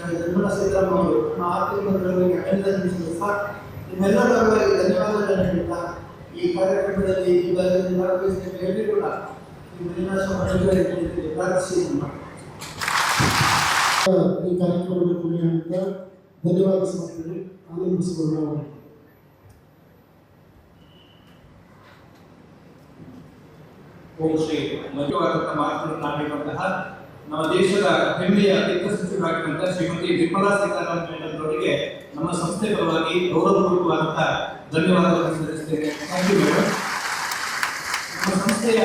ನಿರ್ಮಲಾ ಸೀತಾರಾಮನ್ ಅವರು ನಮ್ಮ ಆರ್ಥಿಕ ಮಂತ್ರಿಗಳಿಗೆ ಅಭಿನಂದನೆ ಸರ್. ನಿಮ್ಮೆಲ್ಲರ ಧನ್ಯವಾದಗಳನ್ನು ಹೇಳ್ತಾ ಈ ಕಾರ್ಯಕ್ರಮದಲ್ಲಿ ಈ ಬಾರಿ ಭಾಗವಹಿಸಿದ ಎಲ್ಲರಿಗೂ ಕೂಡ ಪ್ರಾರ್ಥಿಸಿ ಈ ಕಾರ್ಯಕ್ರಮದ ಕೊನೆಯಿಂದ ಧನ್ಯವಾದ ಸಮರ್ಪಣೆ ಆನಂದಿಸಿಕೊಳ್ಳ. ಓಂ ಶ್ರೀ ಮುಖ್ಯವಾದಂತಹ ಮಾತುಗಳನ್ನಾಡಿರುವಂತಹ ನಮ್ಮ ದೇಶದ ಹೆಮ್ಮೆಯ ವಿತ್ತ ಸಚಿವರಾಗಿರುವಂತಹ ಶ್ರೀಮತಿ ನಿರ್ಮಲಾ ಸೀತಾರಾಮನ್ ಮೇಡಮ್ ಅವರಿಗೆ ನಮ್ಮ ಸಂಸ್ಥೆ ಪರವಾಗಿ ಗೌರವಪೂರ್ವಕವಾದಂತಹ ಧನ್ಯವಾದಗಳನ್ನು ಸಲ್ಲಿಸುತ್ತೇನೆ. Thank you madam. ನಮ್ಮ ಸಂಸ್ಥೆಯ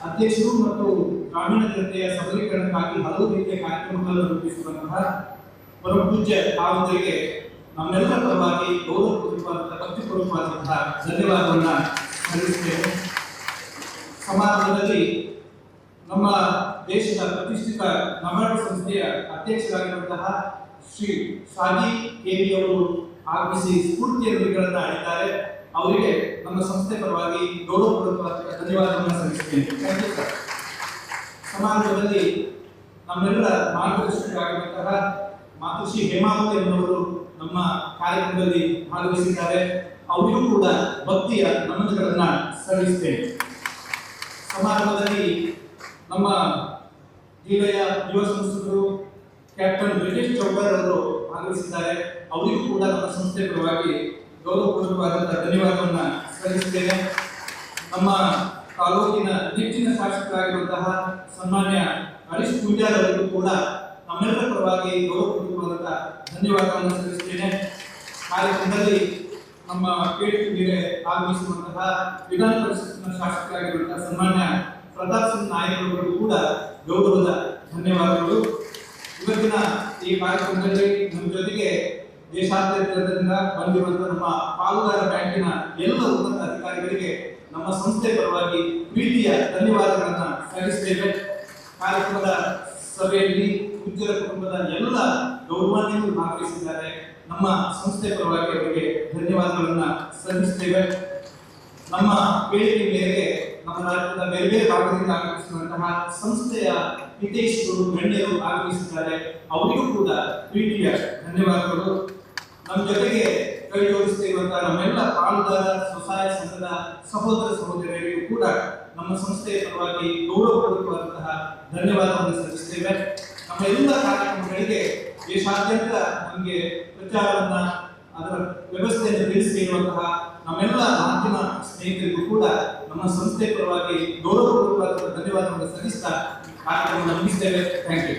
ಅಧ್ಯಕ್ಷರು ಮತ್ತು ಗ್ರಾಮೀಣ ಜನತೆಯ ಸಬಲೀಕರಣಕ್ಕಾಗಿ ಹಲವು ರೀತಿಯ ಕಾರ್ಯಕ್ರಮಗಳನ್ನು ರೂಪಿಸುವಂತಹ ಪರಮಪೂಜ್ಯ ಭಾವರಿಗೆ ನಮ್ಮೆಲ್ಲರ ಪರವಾಗಿ ಗೌರವಪೂರ್ವಕವಾದಂತಹ ಭಕ್ತಿಪೂರ್ವಕವಾದಂತಹ ಧನ್ಯವಾದವನ್ನು ಸಲ್ಲಿಸುತ್ತೇನೆ. ಸಮಾರಂಭದಲ್ಲಿ ನಮ್ಮ ದೇಶದ ಪ್ರತಿಷ್ಠಿತ ನಮಗಳ ಸಂಸ್ಥೆಯ ಅಧ್ಯಕ್ಷರಾಗಿರುವಂತಹ ಶ್ರೀ ಶಾಜಿ ಕೇರಿ ಅವರು ಆಗಮಿಸಿ ಸ್ಫೂರ್ತಿಯ ನುಡಿಗಳನ್ನು ಆಡಿದ್ದಾರೆ. ಅವರಿಗೆ ನಮ್ಮ ಸಂಸ್ಥೆ ಪರವಾಗಿ ಗೌರವಪೂರ್ವಕ ಧನ್ಯವಾದವನ್ನು ಸಲ್ಲಿಸುತ್ತೇನೆ. ಸಮಾರಂಭದಲ್ಲಿ ನಮ್ಮೆಲ್ಲರ ಮಾರ್ಗದರ್ಶಕರಾಗಿರುವಂತಹ ಮಾತೃಶ್ರೀ ಹೇಮಾವತಿ ಅವರು ನಮ್ಮ ಕಾರ್ಯಕ್ರಮದಲ್ಲಿ ಭಾಗವಹಿಸಿದ್ದಾರೆ. ಅವರಿಗೂ ಕೂಡ ಭಕ್ತಿಯ ನಮನಗಳನ್ನು ಸಲ್ಲಿಸುತ್ತೇನೆ. ಸಮಾರಂಭದಲ್ಲಿ ನಮ್ಮ ಜಿಲ್ಲೆಯ ಯುವ ಸಂಸದರು ಕ್ಯಾಪ್ಟನ್ ಬ್ರಿಟಿಷ್ ಚೌಕರ್ ಅವರು ಭಾಗವಹಿಸಿದ್ದಾರೆ. ಅವರಿಗೂ ಕೂಡ ನಮ್ಮ ಸಂಸ್ಥೆ ಪರವಾಗಿ ಗೌರವಪೂರ್ವಕವಾದಂತಹ ಧನ್ಯವಾದವನ್ನು ಸಲ್ಲಿಸುತ್ತೇನೆ. ನಮ್ಮ ತಾಲೂಕಿನ ನೆಚ್ಚಿನ ಶಾಸಕರಾಗಿರುವಂತಹ ಸನ್ಮಾನ್ಯ ಹರೀಶ್ ಪೂಜಾರ್ ಅವರಿಗೂ ಕೂಡ ನಮ್ಮೆಲ್ಲರ ಪರವಾಗಿ ಗೌರವಪೂರ್ವಕವಾದಂತಹ ಧನ್ಯವಾದವನ್ನು ಸಲ್ಲಿಸುತ್ತೇನೆ. ಕಾರ್ಯಕ್ರಮದಲ್ಲಿ ನಮ್ಮ ಕೇಳಿಗೆ ಆಗಮಿಸುವಂತಹ ವಿಧಾನ ಪರಿಷತ್ನ ಶಾಸಕರಾಗಿರುವಂತಹ ಸನ್ಮಾನ್ಯ ಪ್ರತಾಪ್ ಸಿಂಗ್ ನಾಯಕ್ ಅವರಿಗೂ ಕೂಡ ಗೌರವದ ಧನ್ಯವಾದಗಳು. ಇವತ್ತಿನ ಈ ಕಾರ್ಯಕ್ರಮದಲ್ಲಿ ನಮ್ಮ ಜೊತೆಗೆ ದೇಶಾದ್ಯಂತದಿಂದ ಬಂದಿರುವಂತಹ ನಮ್ಮ ಪಾಲುದಾರ ಬ್ಯಾಂಕಿನ ಎಲ್ಲ ಉನ್ನತ ಅಧಿಕಾರಿಗಳಿಗೆ ನಮ್ಮ ಸಂಸ್ಥೆ ಪರವಾಗಿ ಪ್ರೀತಿಯ ಧನ್ಯವಾದಗಳನ್ನು ಸಲ್ಲಿಸುತ್ತೇವೆ. ಕಾರ್ಯಕ್ರಮದ ಸಭೆಯಲ್ಲಿ ಉಜ್ವಲ ಕುಟುಂಬದ ಎಲ್ಲ ಗೌರವಾನ್ವಿತರು ಭಾಗವಹಿಸಿದ್ದಾರೆ. ನಮ್ಮ ಸಂಸ್ಥೆ ಪರವಾಗಿ ಅವರಿಗೆ ಧನ್ಯವಾದಗಳನ್ನು ಸಲ್ಲಿಸುತ್ತೇವೆ. ನಮ್ಮ ಬೇಡಿಕೆ ಮೇರೆಗೆ ನಮ್ಮ ರಾಜ್ಯದ ಬೇರೆ ಬೇರೆ ಭಾಗದಿಂದ ಆಗಮಿಸಿರುವಂತಹ ಸಂಸ್ಥೆಯ ಹಿತೈಷಿಗಳು ಗಣ್ಯರು ಆಗಮಿಸಿದ್ದಾರೆ. ಅವರಿಗೂ ಕೂಡ ಪ್ರೀತಿಯ ಧನ್ಯವಾದಗಳು. ನಮ್ಮ ಜೊತೆಗೆ ಕೈ ಜೋಡಿಸುತ್ತಿರುವಂತಹ ನಮ್ಮೆಲ್ಲ ಪಾಲುದಾರ ಸ್ವಸಹಾಯ ಸಂಘದ ಸಹೋದರ ಸಹೋದರಿಯರಿಗೂ ಕೂಡ ನಮ್ಮ ಸಂಸ್ಥೆಯ ಪರವಾಗಿ ಗೌರವಪೂರ್ವಕವಾದಂತಹ ಧನ್ಯವಾದವನ್ನು ಸಲ್ಲಿಸುತ್ತೇವೆ. ನಮ್ಮ ಎಲ್ಲ ಕಾರ್ಯಕ್ರಮಗಳಿಗೆ ದೇಶಾದ್ಯಂತ ನಮಗೆ ಪ್ರಚಾರವನ್ನ ಅದರ ವ್ಯವಸ್ಥೆಯನ್ನು ತಿಳಿಸಿರುವಂತಹ ನಮ್ಮೆಲ್ಲ ಮಾಧ್ಯಮ ಸ್ನೇಹಿತರಿಗೂ ಕೂಡ ನಮ್ಮ ಸಂಸ್ಥೆ ಪರವಾಗಿ ಗೌರವಪೂರ್ವಕವಾದ ಧನ್ಯವಾದವನ್ನು ಸಲ್ಲಿಸ್ತಾ ಕಾರ್ಯಕ್ರಮವನ್ನು ಮುಗಿಸ್ತೇವೆ. Thank you.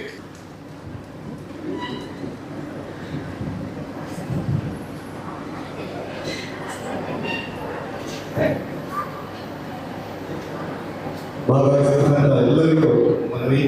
ಭಾಗವಹಿಸಿದಂತಹ ಎಲ್ಲರಿಗೂ ಮನವಿ.